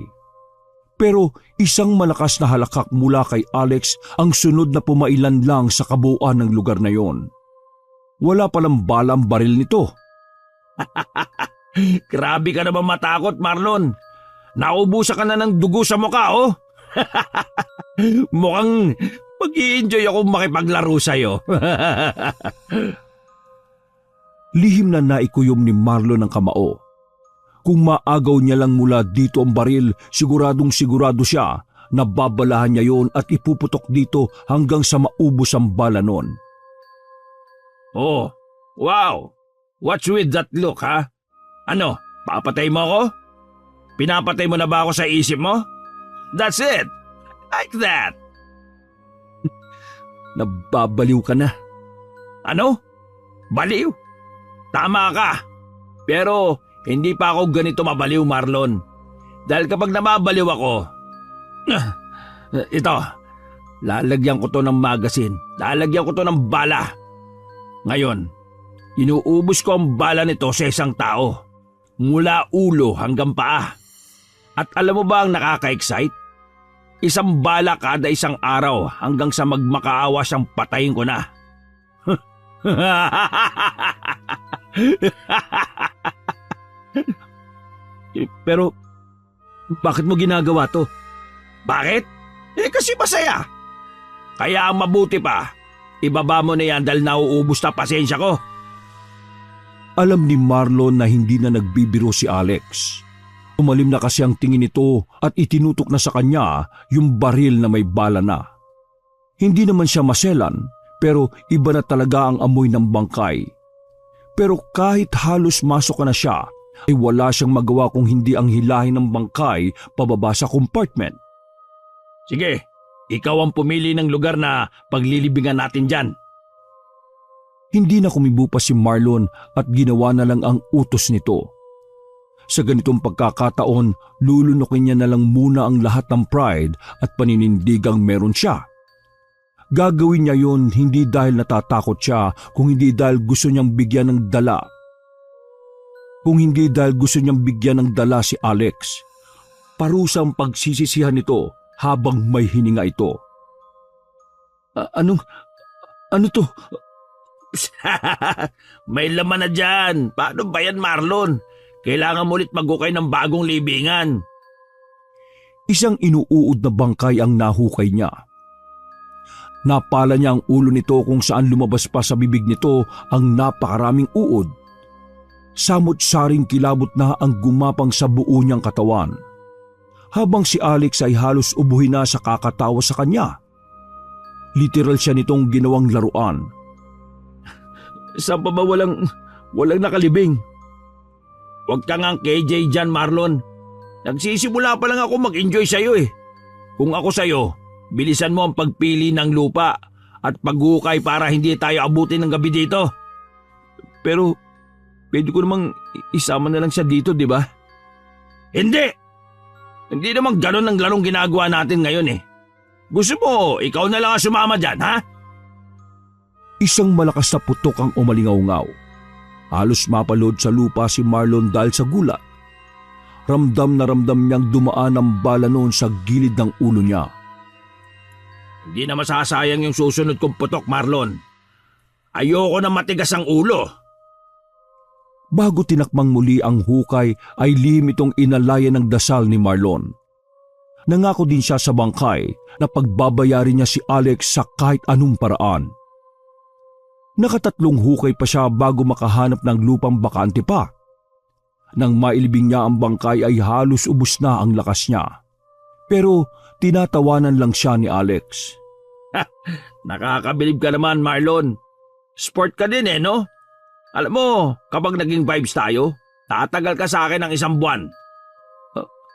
Pero isang malakas na halakak mula kay Alex ang sunod na pumailan lang sa kabuuan ng lugar na yon. Wala palang bala ang baril nito. Grabe ka naman matakot, Marlon. Naubusan ka na ng dugo sa mukha, oh. Mukhang mag-i-enjoy ako makipaglaro sa'yo. Lihim na naikuyom ni Marlon ang kamao. Kung maagaw niya lang mula dito ang baril, siguradong sigurado siya na babalahan niya yon at ipuputok dito hanggang sa maubos ang bala nun. Oh, wow! What's with that look, ha? Ano, papatay mo ako? Pinapatay mo na ba ako sa isip mo? That's it! Like that! Nababaliw ka na. Ano? Baliw? Tama ka. Pero hindi pa ako ganito mabaliw, Marlon. Dahil kapag namabaliw ako, ito, lalagyan ko to ng magasin. Lalagyan ko to ng bala. Ngayon, inuubos ko ang bala nito sa isang tao. Mula ulo hanggang paa. At alam mo ba ang nakaka-excite? Isang bala kada isang araw hanggang sa magmakaawa siyang patayin ko na. Pero, bakit mo ginagawa to? Bakit? Kasi masaya. Kaya ang mabuti pa, ibaba mo na yan dahil nauubos na pasensya ko. Alam ni Marlon na hindi na nagbibiro si Alex. Umalim na kasi ang tingin nito at itinutok na sa kanya yung baril na may bala na. Hindi naman siya maselan pero iba na talaga ang amoy ng bangkay. Pero kahit halos masok na siya, ay wala siyang magawa kung hindi ang hilahin ng bangkay pababa sa compartment. Sige, ikaw ang pumili ng lugar na paglilibingan natin dyan. Hindi na kumibo pa si Marlon at ginawa na lang ang utos nito. Sa ganitong pagkakataon, lulunukin niya na lang muna ang lahat ng pride at paninindigang meron siya. Gagawin niya yon hindi dahil natatakot siya, kung hindi dahil gusto niyang bigyan ng dala. Kung hindi dahil gusto niyang bigyan ng dala si Alex. Parusang pagsisisihan nito habang may hininga ito. Ano to? May laman na dyan. Paano ba yan, Marlon? Kailangan mo ulit maghukay ng bagong libingan. Isang inuuod na bangkay ang nahukay niya. Napala niya ang ulo nito kung saan lumabas pa sa bibig nito ang napakaraming uod. Samot-saring kilabot na ang gumapang sa buo niyang katawan. Habang si Alex ay halos ubuhin na sa kakatawa sa kanya. Literal siya nitong ginawang laruan. Saan pa ba walang nakalibing? Huwag ka ngang KJ dyan, Marlon. Nagsisimula pa lang ako mag-enjoy sa'yo eh. Kung ako sa'yo, bilisan mo ang pagpili ng lupa at paghukay para hindi tayo abutin ng gabi dito. Pero, pwede ko namang isama na lang siya dito, di ba? Hindi! Hindi naman ganun ang larong ginagawa natin ngayon eh. Gusto mo, ikaw na lang ang sumama dyan, ha? Isang malakas na putok ang umalingaw-ngaw. Halos mapalod sa lupa si Marlon dahil sa gulat. Ramdam na ramdam niyang dumaan ang bala noon sa gilid ng ulo niya. Hindi na masasayang yung susunod kong putok, Marlon. Ayoko na matigas ang ulo. Bago tinakmang muli ang hukay ay lihim itong inalayan ng dasal ni Marlon. Nangako din siya sa bangkay na pagbabayarin niya si Alex sa kahit anong paraan. Nakatatlong hukay pa siya bago makahanap ng lupang bakante pa. Nang mailibing niya ang bangkay ay halos ubos na ang lakas niya. Pero tinatawanan lang siya ni Alex. Nakakabilib ka naman, Marlon. Sport ka din eh, no? Alam mo, kapag naging vibes tayo, tatagal ka sa akin ng 1 buwan.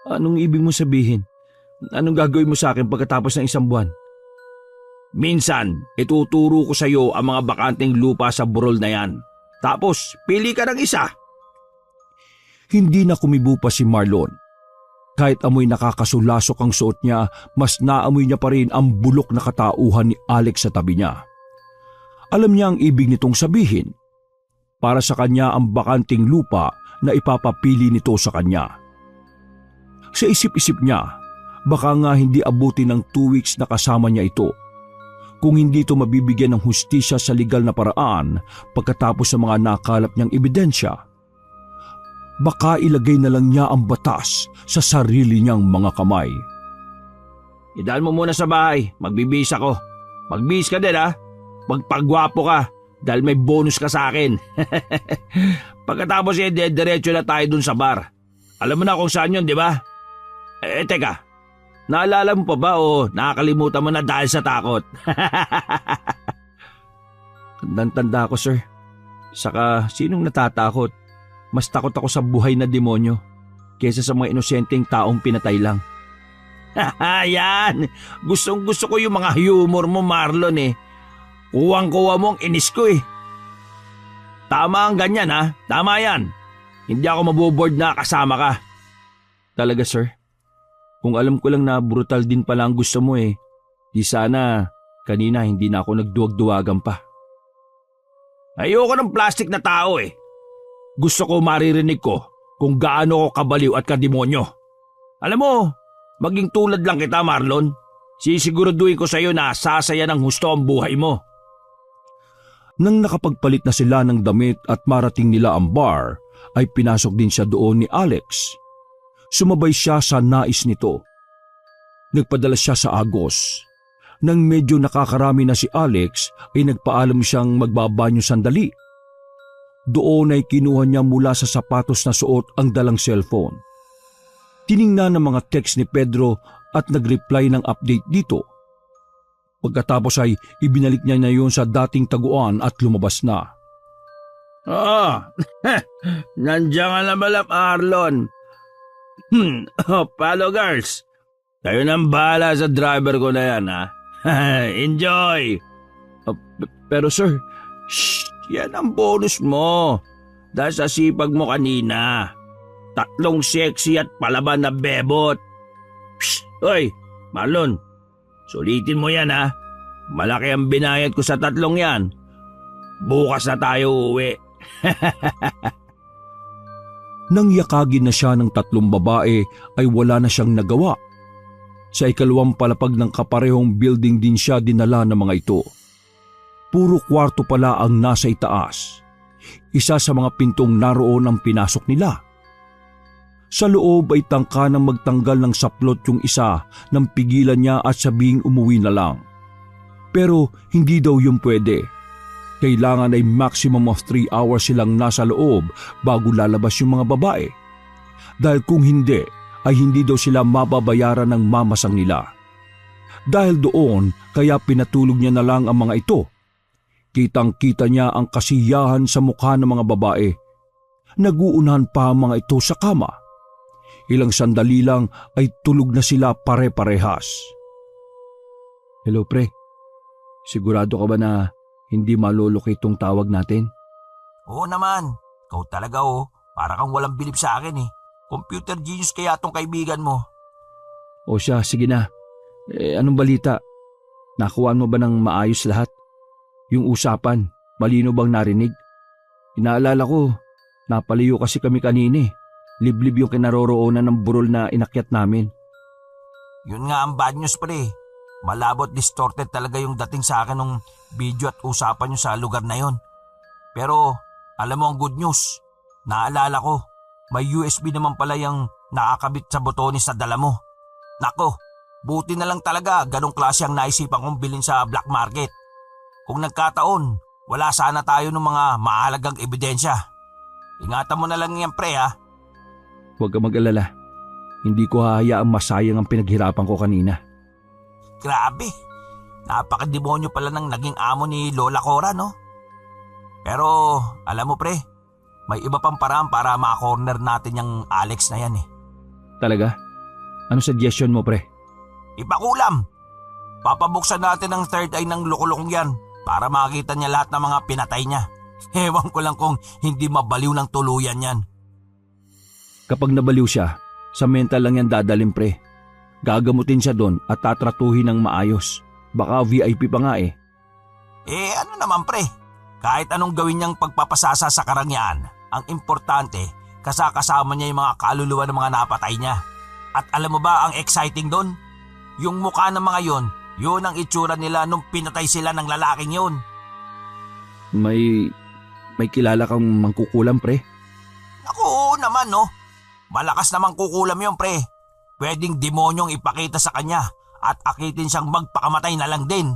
Anong ibig mo sabihin? Anong gagawin mo sa akin pagkatapos ng 1 buwan? Minsan, ituturo ko sa iyo ang mga bakanteng lupa sa burol na yan. Tapos, pili ka ng isa. Hindi na kumibo pa si Marlon. Kahit amoy nakakasulasok ang suot niya, mas naamoy niya pa rin ang bulok na katauhan ni Alex sa tabi niya. Alam niya ang ibig nitong sabihin. Para sa kanya ang bakanting lupa na ipapapili nito sa kanya. Sa isip-isip niya, baka nga hindi abutin ng 2 weeks na kasama niya ito. Kung hindi ito mabibigyan ng hustisya sa legal na paraan pagkatapos sa mga nakalap niyang ebidensya, baka ilagay na lang niya ang batas sa sarili niyang mga kamay. Idaan mo muna sa bahay, magbibihis ako. Magbihis ka din ha, magpagwapo ka dahil may bonus ka sa akin. Pagkatapos diretso na tayo dun sa bar. Alam mo na kung saan yun, di ba? Teka, naalala mo pa ba o nakakalimutan mo na dahil sa takot? Tandang-tanda ako, sir. Saka sinong natatakot? Mas takot ako sa buhay na demonyo kaysa sa mga inosenteng taong pinatay lang. Yan! Gustong-gusto ko yung mga humor mo, Marlon eh. Kuwang-kuwa mo ang inis ko eh. Tama ang ganyan ha, tama yan. Hindi ako maboboard na kasama ka. Talaga, sir? Kung alam ko lang na brutal din pala ang gusto mo eh, di sana kanina hindi na ako nagduwag-duwagan pa. Ayoko ng plastic na tao eh. Gusto ko maririnig ko kung gaano ko kabaliw at kademonyo. Alam mo, maging tulad lang kita, Marlon. Sisiguraduhin ko sa iyo na sasaya ng husto ang buhay mo. Nang nakapagpalit na sila ng damit at marating nila ang bar, ay pinasok din siya doon ni Alex. Sumabay siya sa nais nito. Nagpadala siya sa Agos. Nang medyo nakakarami na si Alex ay nagpaalam siyang magbabanyo sandali. Doon ay kinuha niya mula sa sapatos na suot ang dalang cellphone. Tiningnan ng mga text ni Pedro at nag-reply ng update dito. Pagkatapos ay ibinalik niya na yun sa dating taguan at lumabas na. Oo, nandiyan ka na pala, Marlon. Paano, girls? Kayo nang bahala sa driver ko na yan, ha? Enjoy! Pero sir, shh, yan ang bonus mo. Dahil sa sipag mo kanina. 3 sexy at palaban na bebot. Psst, hoy, Marlon, sulitin mo yan, ha? Malaki ang binayad ko sa 3 yan. Bukas na tayo uuwi. Nang yakagin na siya ng 3 babae ay wala na siyang nagawa. Sa ikalawang palapag ng kaparehong building din siya dinala ng mga ito. Puro kwarto pala ang nasa itaas. Isa sa mga pintong naroon ang pinasok nila. Sa loob ay tangka ng magtanggal ng saplot yung isa nang pigilan niya at sabing umuwi na lang. Pero hindi daw yung pwede. Kailangan ay maximum of 3 hours silang nasa loob bago lalabas yung mga babae. Dahil kung hindi, ay hindi daw sila mababayaran ng mamasang nila. Dahil doon, kaya pinatulog niya na lang ang mga ito. Kitang-kita niya ang kasiyahan sa mukha ng mga babae. Naguunahan pa ang mga ito sa kama. Ilang sandali lang ay tulog na sila pare-parehas. Hello pre, sigurado ka ba na hindi maluloko itong tawag natin? Oo naman. Ikaw talaga para kang walang bilib sa akin eh. Computer genius kaya tong kaibigan mo. O siya, sige na. Anong balita? Nakuhaan mo ba ng maayos lahat? Yung usapan, malino bang narinig? Inaalala ko, napalayo kasi kami kanina eh. Liblib yung kinaroroonan ng burol na inakyat namin. Yun nga ang bad news pre. Malabo at distorted talaga yung dating sa akin ng video at usapan nyo sa lugar na yon. Pero alam mo ang good news, naalala ko, may USB naman pala yung nakakabit sa botones sa dala mo. Nako, buti na lang talaga ganong klase ang naisipan kong bilhin sa black market. Kung nagkataon, wala sana tayo ng mga mahalagang ebidensya. Ingatan mo na lang yan pre ha. Huwag ka mag-alala. Hindi ko hahayaang masayang ang pinaghirapan ko kanina. Grabe, napakademonyo pala ng naging amo ni Lola Cora no? Pero alam mo pre, may iba pang paraan para ma-corner natin yung Alex na yan eh. Talaga? Ano suggestion mo pre? Ipakulam! Papabuksan natin ang third eye ng lukulukong yan para makita niya lahat ng mga pinatay niya. Ewan ko lang kung hindi mabaliw ng tuluyan yan. Kapag nabaliw siya, sa mental lang yan dadalhin pre. Gagamutin siya doon at tatratuhin ng maayos. Baka VIP pa nga eh. Ano naman pre, kahit anong gawin niyang pagpapasasa sa karangyaan, ang importante, kasama niya yung mga kaluluwa ng mga napatay niya. At alam mo ba ang exciting doon? Yung mukha ng mga yon, yun ang itsura nila nung pinatay sila ng lalaking yon. May kilala kang mangkukulam pre? Naku, oo naman no. Malakas namang kukulam yon pre. Pwedeng demonyong ipakita sa kanya at akitin siyang magpakamatay na lang din.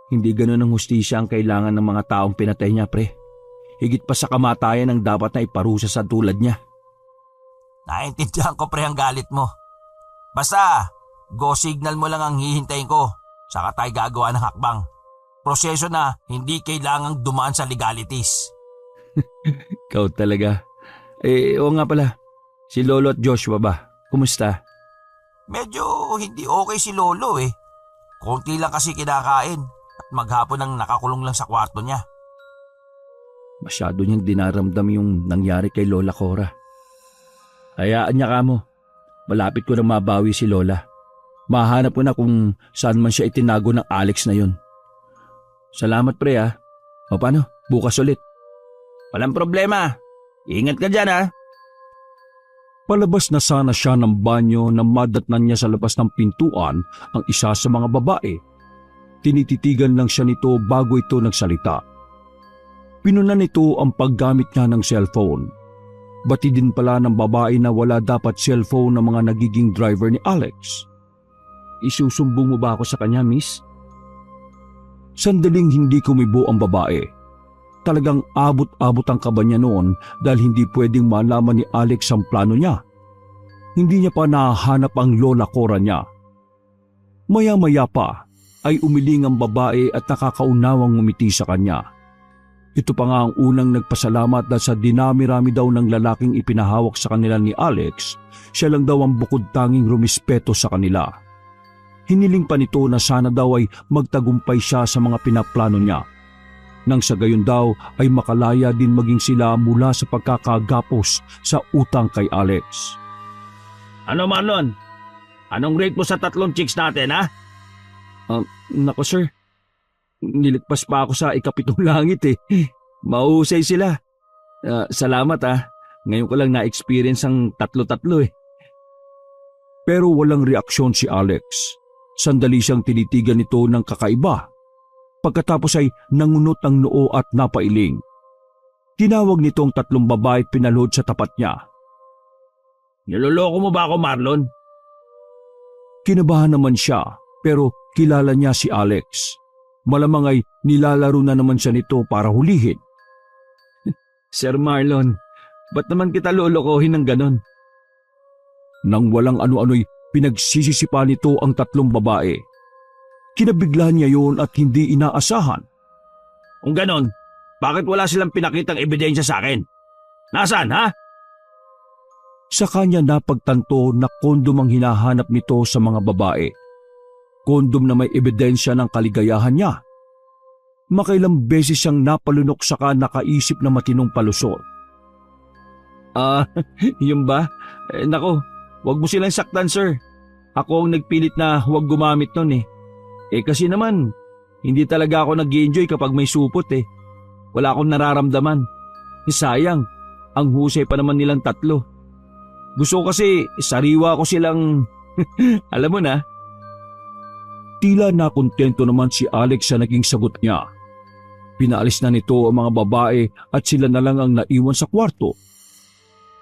Hindi ganun ang hustisya ang kailangan ng mga taong pinatay niya pre. Higit pa sa kamatayan ang dapat na iparusa sa tulad niya. Naintindihan ko pre ang galit mo. Basta, go signal mo lang ang hihintayin ko. Saka tayo gagawa ng hakbang. Proseso na hindi kailangang dumaan sa legalities. Ikaw talaga. Oo nga pala. Si Lolo at Joshua ba? Kumusta? Medyo hindi okay si Lolo eh. Konti lang kasi kinakain at maghapon ang nakakulong lang sa kwarto niya. Masyado niyang dinaramdam yung nangyari kay Lola Cora. Hayaan niya kamo. Malapit ko na mabawi si Lola. Mahanap ko na kung saan man siya itinago ng Alex na yun. Salamat pre ha. O paano? Bukas ulit. Walang problema. Ingat ka dyan ha. Palabas na sana siya ng banyo na madatnan niya sa labas ng pintuan ang isa sa mga babae. Tinititigan lang siya nito bago ito nagsalita. Pinunan nito ang paggamit niya ng cellphone. Bati din pala ng babae na wala dapat cellphone ng mga nagiging driver ni Alex. Isusumbong mo ba ako sa kanya, miss? Sandaling hindi kumibo ang babae. Talagang abot-abot ang kaba niya noon dahil hindi pwedeng malaman ni Alex ang plano niya. Hindi niya pa nahahanap ang Lola Cora niya. Maya-maya pa ay umiling ang babae at nakakaunawang ngumiti sa kanya. Ito pa nga ang unang nagpasalamat dahil sa dinami-rami daw ng lalaking ipinahawak sa kanila ni Alex, siya lang daw ang bukod tanging rumispeto sa kanila. Hiniling pa nito na sana daw ay magtagumpay siya sa mga pinaplano niya. Nang sa gayon daw ay makalaya din maging sila mula sa pagkakagapos sa utang kay Alex. Ano Marlon? Anong rate mo sa 3 chicks natin, ha? Nako sir, nilagpas pa ako sa ikapitong langit eh. Mahusay sila. Salamat Ngayon ko lang na-experience ang 3 eh. Pero walang reaksyon si Alex. Sandali siyang tinitigan nito ng kakaiba. Pagkatapos ay nangunot ang noo at napailing. Tinawag nito ang 3 babae at pinalhod sa tapat niya. Niloloko mo ba ako, Marlon? Kinabahan naman siya pero kilala niya si Alex. Malamang ay nilalaro na naman siya nito para hulihin. Sir Marlon, ba't naman kita lolokohin ng ganon? Nang walang ano-ano'y pinagsisisipa nito ang 3 babae. Kinabigla niya yon at hindi inaasahan. Kung ganon, bakit wala silang pinakitang ebidensya sa akin? Nasaan, ha? Sa kanya napagtanto na kondom ang hinahanap nito sa mga babae. Kondom na may ebidensya ng kaligayahan niya. Makailang beses siyang napalunok saka nakaisip na matinong palusot. Yun ba? Nako, wag mo silang saktan, sir. Ako ang nagpilit na huwag gumamit nun eh. Kasi naman, hindi talaga ako nag-enjoy kapag may supot eh. Wala akong nararamdaman. Sayang, ang husay pa naman nilang 3. Gusto ko kasi sariwa ko silang, alam mo na. Tila nakontento naman si Alex sa naging sagot niya. Pinaalis na nito ang mga babae at sila na lang ang naiwan sa kwarto.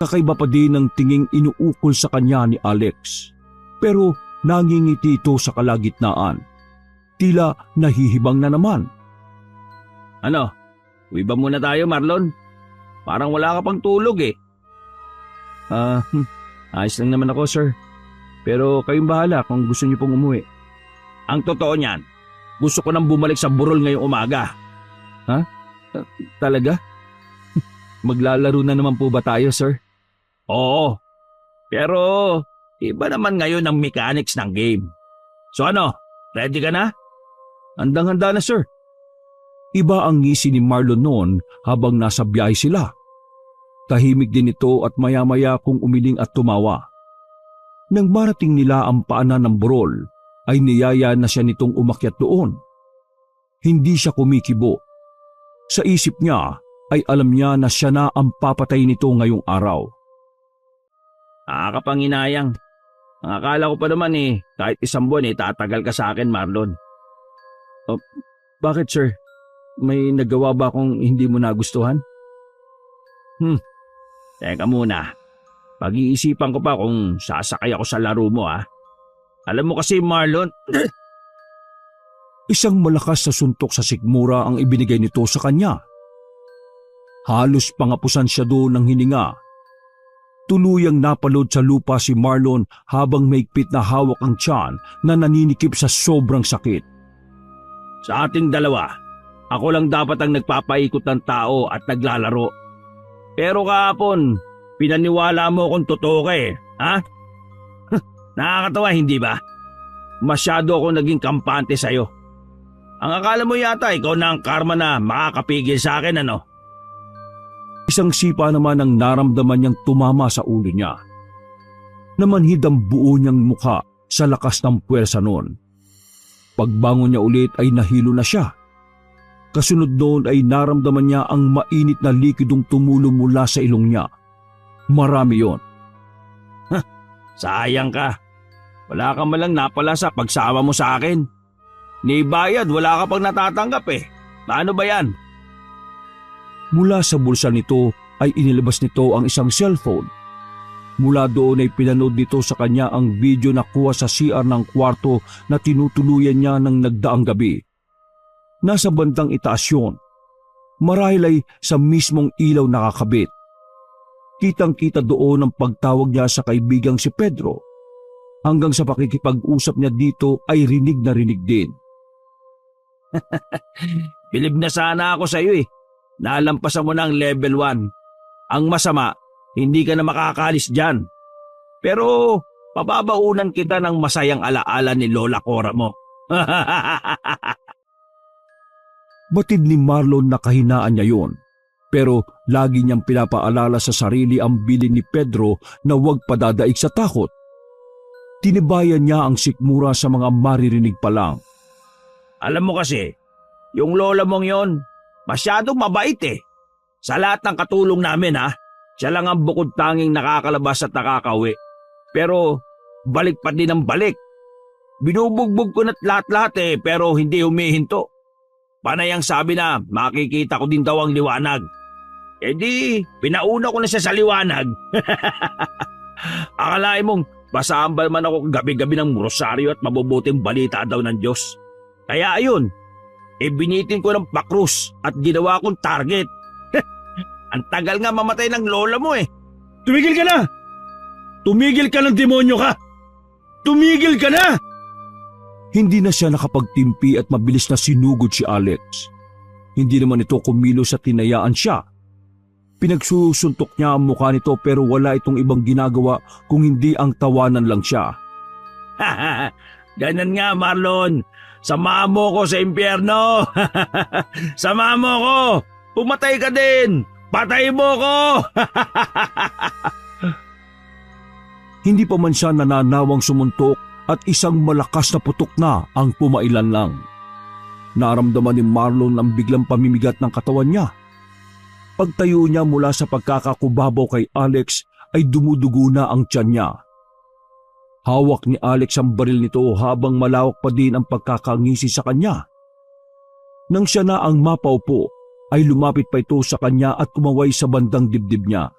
Kakaiba pa din ang tinging inuukol sa kanya ni Alex. Pero nangingiti ito sa kalagitnaan. Tila nahihibang na naman. Ano? Uwi ba muna tayo, Marlon? Parang wala ka pang tulog eh. Ayos lang naman ako, sir. Pero kayong bahala kung gusto niyo pong umuwi. Ang totoo niyan, gusto ko nang bumalik sa burol ngayong umaga. Talaga? Maglalaro na naman po ba tayo, sir? Oo, pero iba naman ngayon ang mechanics ng game. So ano, ready ka na? Handang-handa na, sir. Iba ang ngisi ni Marlon noon habang nasa biyahe sila. Tahimik din ito at maya-maya kung umiling at tumawa. Nang marating nila ang paanan ng burol, ay niyaya na siya nitong umakyat doon. Hindi siya kumikibo. Sa isip niya ay alam niya na siya na ang papatay nito ngayong araw. Nakakapanginayang. Ang akala ko pa naman kahit 1 buwan tatagal ka sa akin, Marlon. Bakit, sir? May nagawa ba akong hindi mo nagustuhan? Teka muna. Pag-iisipan ko pa kung sasakay ako sa laro mo, Alam mo kasi, Marlon, Isang malakas na suntok sa sikmura ang ibinigay nito sa kanya. Halos pangapusan siya doon ng hininga. Tuluyang napalod sa lupa si Marlon habang maigpit na hawak ang tiyan na naninikip sa sobrang sakit. sa ating dalawa, ako lang dapat ang nagpapaikot ng tao at naglalaro. Pero kahapon, pinaniwala mo kung totoo ka ha? Nakakatawa, hindi ba? Masyado ako naging kampante sa'yo. Ang akala mo yata ikaw na ang karma na makakapigil sa akin, ano? Isang sipa naman ang naramdaman niyang tumama sa ulo niya. Namanhid ang buo niyang mukha sa lakas ng puwersa noon. Pagbangon niya ulit ay nahilo na siya. Kasunod noon ay naramdaman niya ang mainit na likidong tumulo mula sa ilong niya. Marami yon. Sayang ka. Wala ka malang napala sa pagsama mo sa akin. Ni bayad, wala ka pang natatanggap Paano ba yan? Mula sa bulsa nito ay inilabas nito ang isang cellphone. Mula doon ay pinanood nito sa kanya ang video na kuha sa CR ng kwarto na tinutuluyan niya ng nagdaang gabi. Nasa bandang itaas yun. Marahil ay sa mismong ilaw nakakabit. Kitang-kita doon ang pagtawag niya sa kaibigang si Pedro. Hanggang sa pakikipag-usap niya dito ay rinig na rinig din. Bilib na sana ako sa iyo Nalampasan mo na ang level 1. Ang masama, hindi ka na makakalis dyan. Pero pababaunan kita ng masayang alaala ni Lola Cora mo. Batid ni Marlon na kahinaan niya yon. Pero lagi niyang pinapaalala sa sarili ang bilin ni Pedro na huwag padadaig sa takot. Tinibayan niya ang sikmura sa mga maririnig pa lang. Alam mo kasi, yung lola mong yon, masyadong mabait eh. Sa lahat ng katulong namin siya lang ang bukod tanging nakakalabas at nakakauwi. Pero balik pa din ang balik. Binubugbog ko na't lahat-lahat pero hindi humihinto. Panay ang sabi na makikita ko din daw ang liwanag. E di, pinauna ko na siya sa liwanag. Akalain mong basambal man ako gabi-gabi ng rosaryo at mabubuting balita daw ng Diyos. Kaya ayun, binitin ko ng pakrus at ginawa kong target. Ang tagal nga mamatay ng lola mo eh. Tumigil ka na! Tumigil ka ng demonyo ka! Tumigil ka na! Hindi na siya nakapagtimpi at mabilis na sinugod si Alex. Hindi naman ito kumilos at tinayaan siya. Pinagsusuntok niya ang mukha nito pero wala itong ibang ginagawa kung hindi ang tawanan lang siya. Ganun nga Marlon, samahan mo ko sa impyerno. Samahan mo ko, pumatay ka din, patay mo ko. Hindi pa man siya nananawang sumuntok at isang malakas na putok na ang pumailan lang. Naramdaman ni Marlon ang biglang pamimigat ng katawan niya. Pagtayo niya mula sa pagkakakubabaw kay Alex ay dumudugo na ang tiyan niya. Hawak ni Alex ang baril nito habang malawak pa din ang pagkakangisi sa kanya. Nang siya na ang mapaupo ay lumapit pa ito sa kanya at kumaway sa bandang dibdib niya.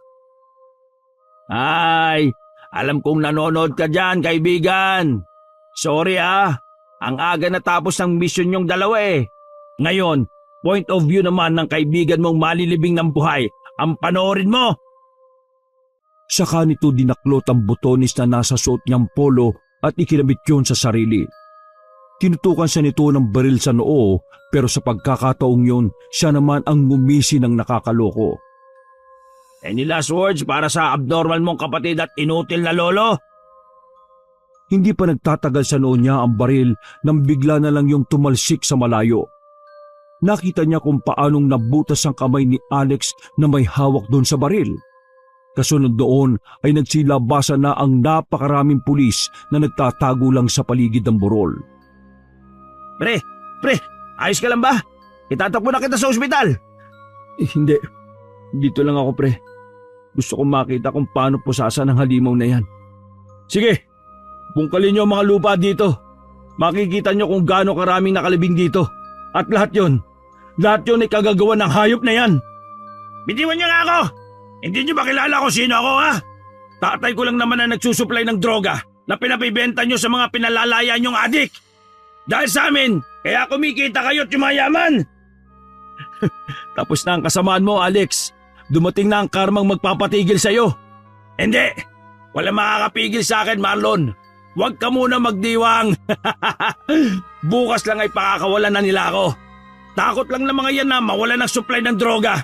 Ay, alam kong nanonood ka dyan, kaibigan. Sorry ang aga natapos ng mission yung dalawa eh. Ngayon, point of view naman ng kaibigan mong malilibing ng buhay, ang panoorin mo. Saka nito dinaklot ang butonis na nasa suot niyang polo at ikinabit yun sa sarili. Tinutukan siya nito ng baril sa noo pero sa pagkakataong yun, siya naman ang ngumisi ng nakakaloko. Any last words para sa abnormal mong kapatid at inutil na lolo? Hindi pa nagtatagal sa noo niya ang baril nang bigla na lang yung tumalsik sa malayo. Nakita niya kung paanong nabutas ang kamay ni Alex na may hawak doon sa baril. Kasunod doon ay nagsilabasan na ang napakaraming pulis na nagtatago lang sa paligid ng burol. Pre, ayos ka lang ba? Itatakbo na kita sa ospital. Hindi, dito lang ako pre. Gusto kong makita kung paano pusasan ang halimaw na yan. Sige, bungkalin niyo ang mga lupa dito. Makikita niyo kung gaano karaming nakalibing dito. At lahat yun ay kagagawa ng hayop na yan. Bitiwan niyo nga ako! Hindi niyo ba kilala kung sino ako Tatay ko lang naman na nagsusupply ng droga na pinapibenta niyo sa mga pinalalaya niyong adik. Dahil sa amin, kaya kumikita kayo at yumayaman. Tapos na ang kasamaan mo, Alex. Dumating na ang karmang magpapatigil sa'yo. Hindi! Wala makakapigil sa akin, Marlon. Huwag ka muna magdiwang. Bukas lang ay pakakawalan na nila ako. Takot lang na mga yan na mawala ng supply ng droga.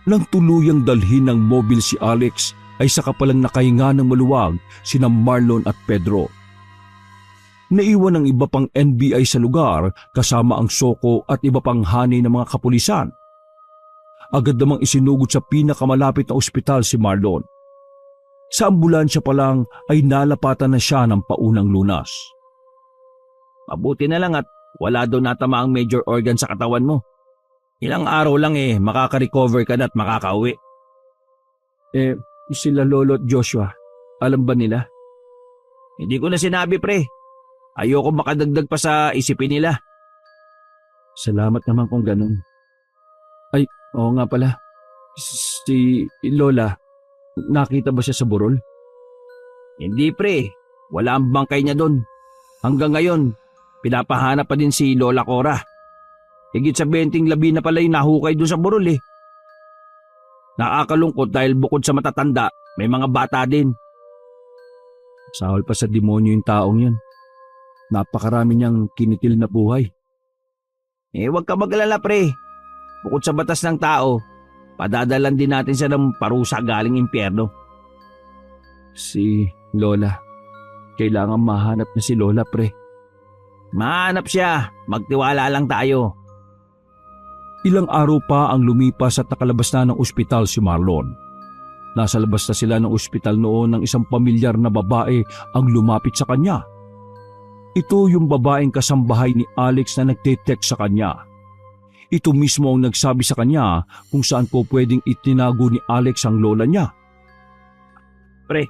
Nang tuluyang dalhin ng mobil si Alex ay saka palang nakahinga ng maluwag sina Marlon at Pedro. Naiwan ang iba pang NBI sa lugar kasama ang soko at iba pang hanay ng mga kapulisan. Agad namang isinugod sa pinakamalapit na ospital si Marlon. Sa ambulansya pa lang ay nalapatan na siya ng paunang lunas. Mabuti na lang at wala daw natama ang major organ sa katawan mo. Ilang araw lang makaka-recover ka na at makakauwi. Sila Lolo at Joshua, alam ba nila? Hindi ko na sinabi pre. Ayoko makadagdag pa sa isipin nila. Salamat naman kung ganun. Ay, oo nga pala. Si Lola, nakita ba siya sa burol? Hindi pre, wala ang bangkay niya doon. Hanggang ngayon, pinapahanap pa din si Lola Cora. Higit sa 20 labi na pala yung nahukay doon sa burol Nakakalungkot dahil bukod sa matatanda, may mga bata din. Sahol pa sa demonyo yung taong yun. Napakarami niyang kinitil na buhay. Huwag ka magalala pre. bukod sa batas ng tao, padadalan din natin siya ng parusa galing impyerno. Si Lola, kailangan mahanap na si Lola, pre. Mahanap siya, magtiwala lang tayo. Ilang araw pa ang lumipas at nakalabas na ng ospital si Marlon. Nasa labas na sila ng ospital noon ng isang pamilyar na babae ang lumapit sa kanya. Ito yung babaeng kasambahay ni Alex na nagte-text sa kanya. Ito mismo ang nagsabi sa kanya kung saan po pwedeng itinago ni Alex ang lola niya. Pre,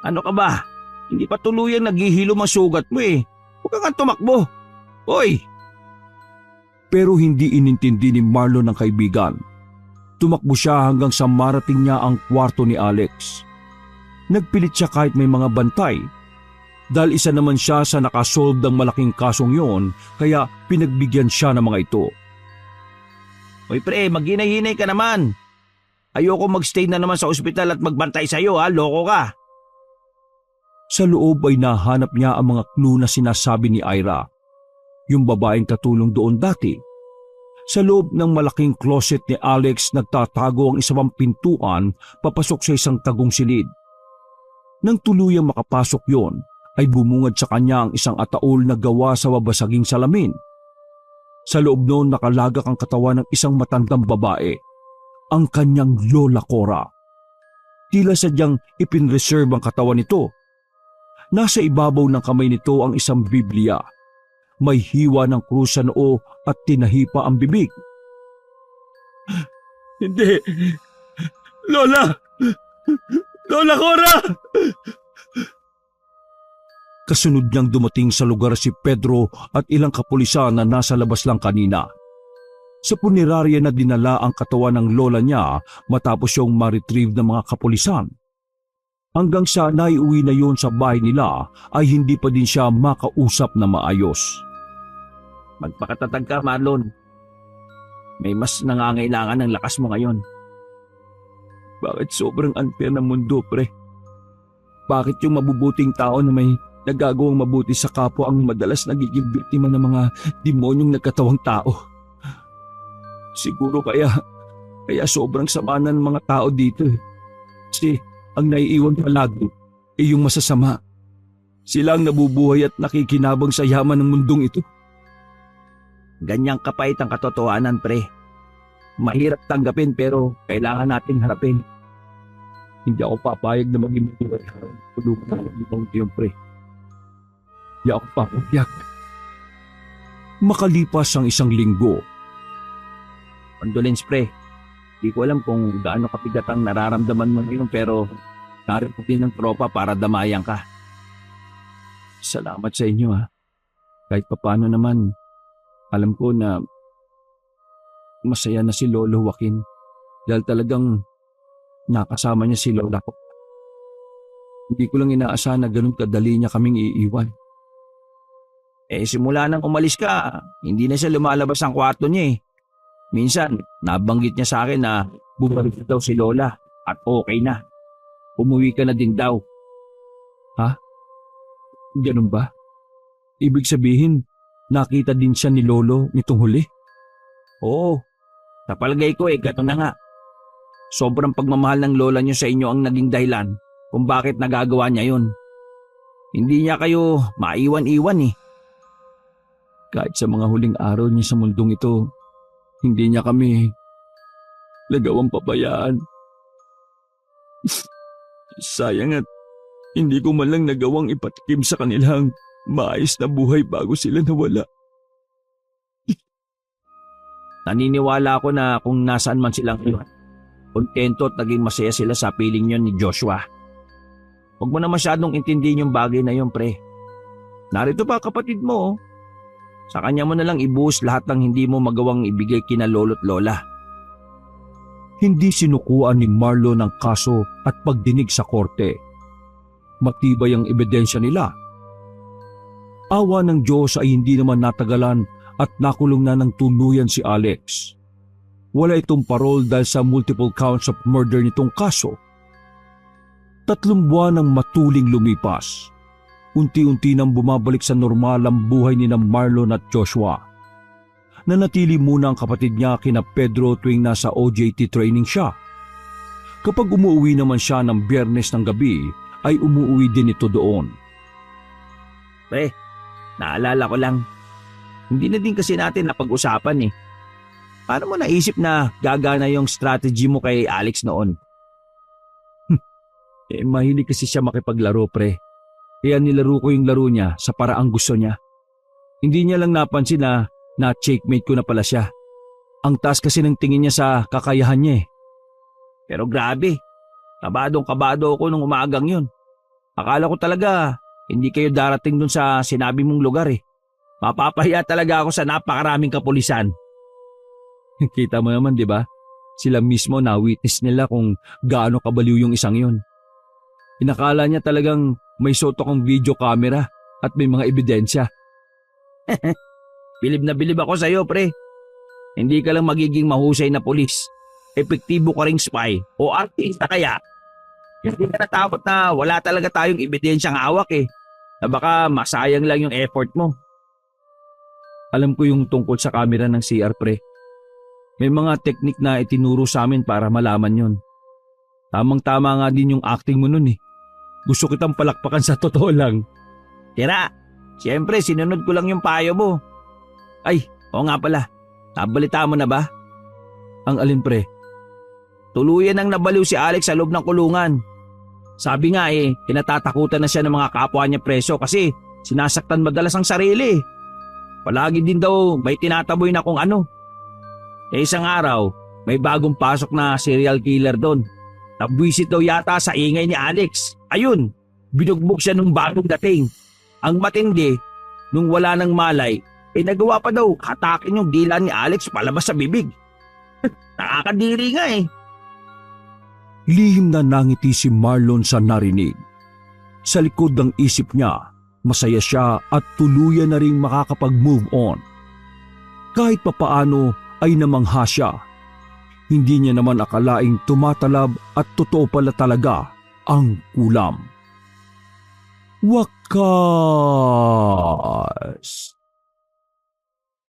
ano ka ba? Hindi pa tuluyang naghihilom ang sugat mo eh. Huwag kang tumakbo. Hoy! Pero hindi inintindi ni Marlon ang kaibigan. Tumakbo siya hanggang sa marating niya ang kwarto ni Alex. Nagpilit siya kahit may mga bantay. Dahil isa naman siya sa nakasolve ng malaking kasong yon, kaya pinagbigyan siya ng mga ito. Hoy pre, maghinay-hinay ka naman. Ayoko magstay na naman sa ospital at magbantay sa'yo ha, loko ka. Sa loob ay nahanap niya ang mga clue na sinasabi ni Ira, yung babaeng katulong doon dati. Sa loob ng malaking closet ni Alex nagtatago ang isang pintuan papasok sa isang tagong silid. Nang tuluyang makapasok yon, ay bumungad sa kanya ang isang ataol na gawa sa babasaging salamin. Sa loob noon nakalagak ang katawan ng isang matandang babae, ang kanyang Lola Cora. Tila sadyang ipinreserve ang katawan nito. Nasa ibabaw ng kamay nito ang isang Biblia. May hiwa ng krus sa noo at tinahi pa ang bibig. Hindi. Lola! Lola Cora! Kasunod niyang dumating sa lugar si Pedro at ilang kapulisan na nasa labas lang kanina. Sa punerarya na dinala ang katawan ng lola niya matapos yung ma-retrieve ng mga kapulisan. Hanggang sa naiuwi na yon sa bahay nila ay hindi pa din siya makausap na maayos. Magpakatatag ka, Marlon. May mas nangangailangan ng lakas mo ngayon. Bakit sobrang unfair ng mundo, pre? Bakit yung mabubuting tao na may nagagawang mabuti sa kapwa ang madalas nagiging biktima ng mga demonyong nagkatawang tao? Siguro kaya sobrang sama ng mga tao dito. Kasi ang naiiwan palagi ay yung masasama. Sila ang nabubuhay at nakikinabang sa yaman ng mundong ito. Ganyang kapait ang katotohanan, pre. Mahirap tanggapin pero kailangan natin harapin. Hindi ako papayag na maging buhay. Pulukan ng ibang tiyong, pre. Hindi ako papayag. Makalipas ang isang linggo. Condolence, pre. Di ko alam kung gaano kapigat ang nararamdaman mo ngayon pero narito din ng tropa para damayan ka. Salamat sa inyo ha. Kahit papano naman, alam ko na masaya na si Lolo Joaquin dahil talagang nakasama niya si Lola ko. Hindi ko lang inaasahan na ganun kadali niya kaming iiwan. Simula nang umalis ka, hindi na siya lumalabas ng kwarto niya eh. Minsan, nabanggit niya sa akin na bumalik na daw si Lola at okay na. Umuwi ka na din daw. Ha? Ganun ba? Ibig sabihin, nakita din siya ni Lolo nitong huli? Oo, sa palagay ko gano'n na nga. Sobrang pagmamahal ng lola niyo sa inyo ang naging dahilan kung bakit nagagawa niya yun. Hindi niya kayo maiwan-iwan eh. Kahit sa mga huling araw niya sa mundong ito, hindi niya kami nagawang pabayaan. Sayang at hindi ko man lang nagawang ipatikim sa kanilang maayos na buhay bago sila nawala. Naniniwala ako na kung nasaan man silang iyon, kontento at naging masaya sila sa piling niyo ni Joshua. Huwag mo na masyadong intindihin yung bagay na yun, pre. Narito pa kapatid mo. Sa kanya mo na lang ibuhos lahat ng hindi mo magawang ibigay kina lolo't lola. Hindi sinukuan ni Marlon ang kaso at pagdinig sa korte. Matibay ang ebidensya nila. Awa ng Diyos ay hindi naman natagalan at nakulong na ng tuluyan si Alex. Wala itong parol dahil sa multiple counts of murder nitong kaso. 3 buwan ang matuling lumipas. Unti-unti nang bumabalik sa normal ang buhay ni Marlon at Joshua. Nanatili muna ang kapatid niya kina Pedro tuwing nasa OJT training siya. Kapag umuwi naman siya ng Biyernes ng gabi, ay umuwi din ito doon. Pre, naalala ko lang. Hindi na din kasi natin napag-usapan eh. Paano mo naisip na gagana yung strategy mo kay Alex noon? Mahilig kasi siya makipaglaro, pre. Kaya nilaro ko yung laro niya sa paraang gusto niya. Hindi niya lang napansin na checkmate ko na pala siya. Ang taas kasi ng tingin niya sa kakayahan niya eh. Pero grabe, kabadong-kabado ako nung umagang yun. Akala ko talaga hindi kayo darating dun sa sinabi mong lugar eh. Mapapahiya talaga ako sa napakaraming kapulisan. Kita mo naman, di ba? Sila mismo na-witness nila kung gaano kabaliw yung isang yun. Inakala niya talagang may soto kong video camera at may mga ebidensya. Bilib na bilib ako sa'yo, pre. Hindi ka lang magiging mahusay na pulis. Epektibo ka ring spy o artista kaya. Hindi ka natakot na wala talaga tayong ebidensyang hawak eh. Na baka masayang lang yung effort mo. Alam ko yung tungkol sa camera ng CR, pre. May mga teknik na itinuro sa amin para malaman yon. Tamang-tama nga din yung acting mo nun eh. Gusto kitang palakpakan sa totoo lang. Tira, siyempre sinunod ko lang yung payo mo. Ay, oo nga pala. Nabalita mo na ba? Ang alin, pre? Tuluyan ang nabaliw si Alex sa loob ng kulungan. Sabi nga eh, kinatatakutan na siya ng mga kapwa niya preso kasi sinasaktan madalas ang sarili. Palagi din daw may tinataboy na kung ano. Isang araw, may bagong pasok na serial killer doon. Nabwisit daw yata sa ingay ni Alex. Ayun, binugbog siya nung bagong dating. Ang matindi, nung wala nang malay, nagawa pa daw hatakin yung dila ni Alex palabas sa bibig. Nakakadiri nga eh. Lihim na nangiti si Marlon sa narinig. Sa likod ng isip niya, masaya siya at tuluyan na ring makakapag-move on. Kahit papaano ay namangha siya. Hindi niya naman akalaing tumatalab at totoo pala talaga ang kulam. Wakas!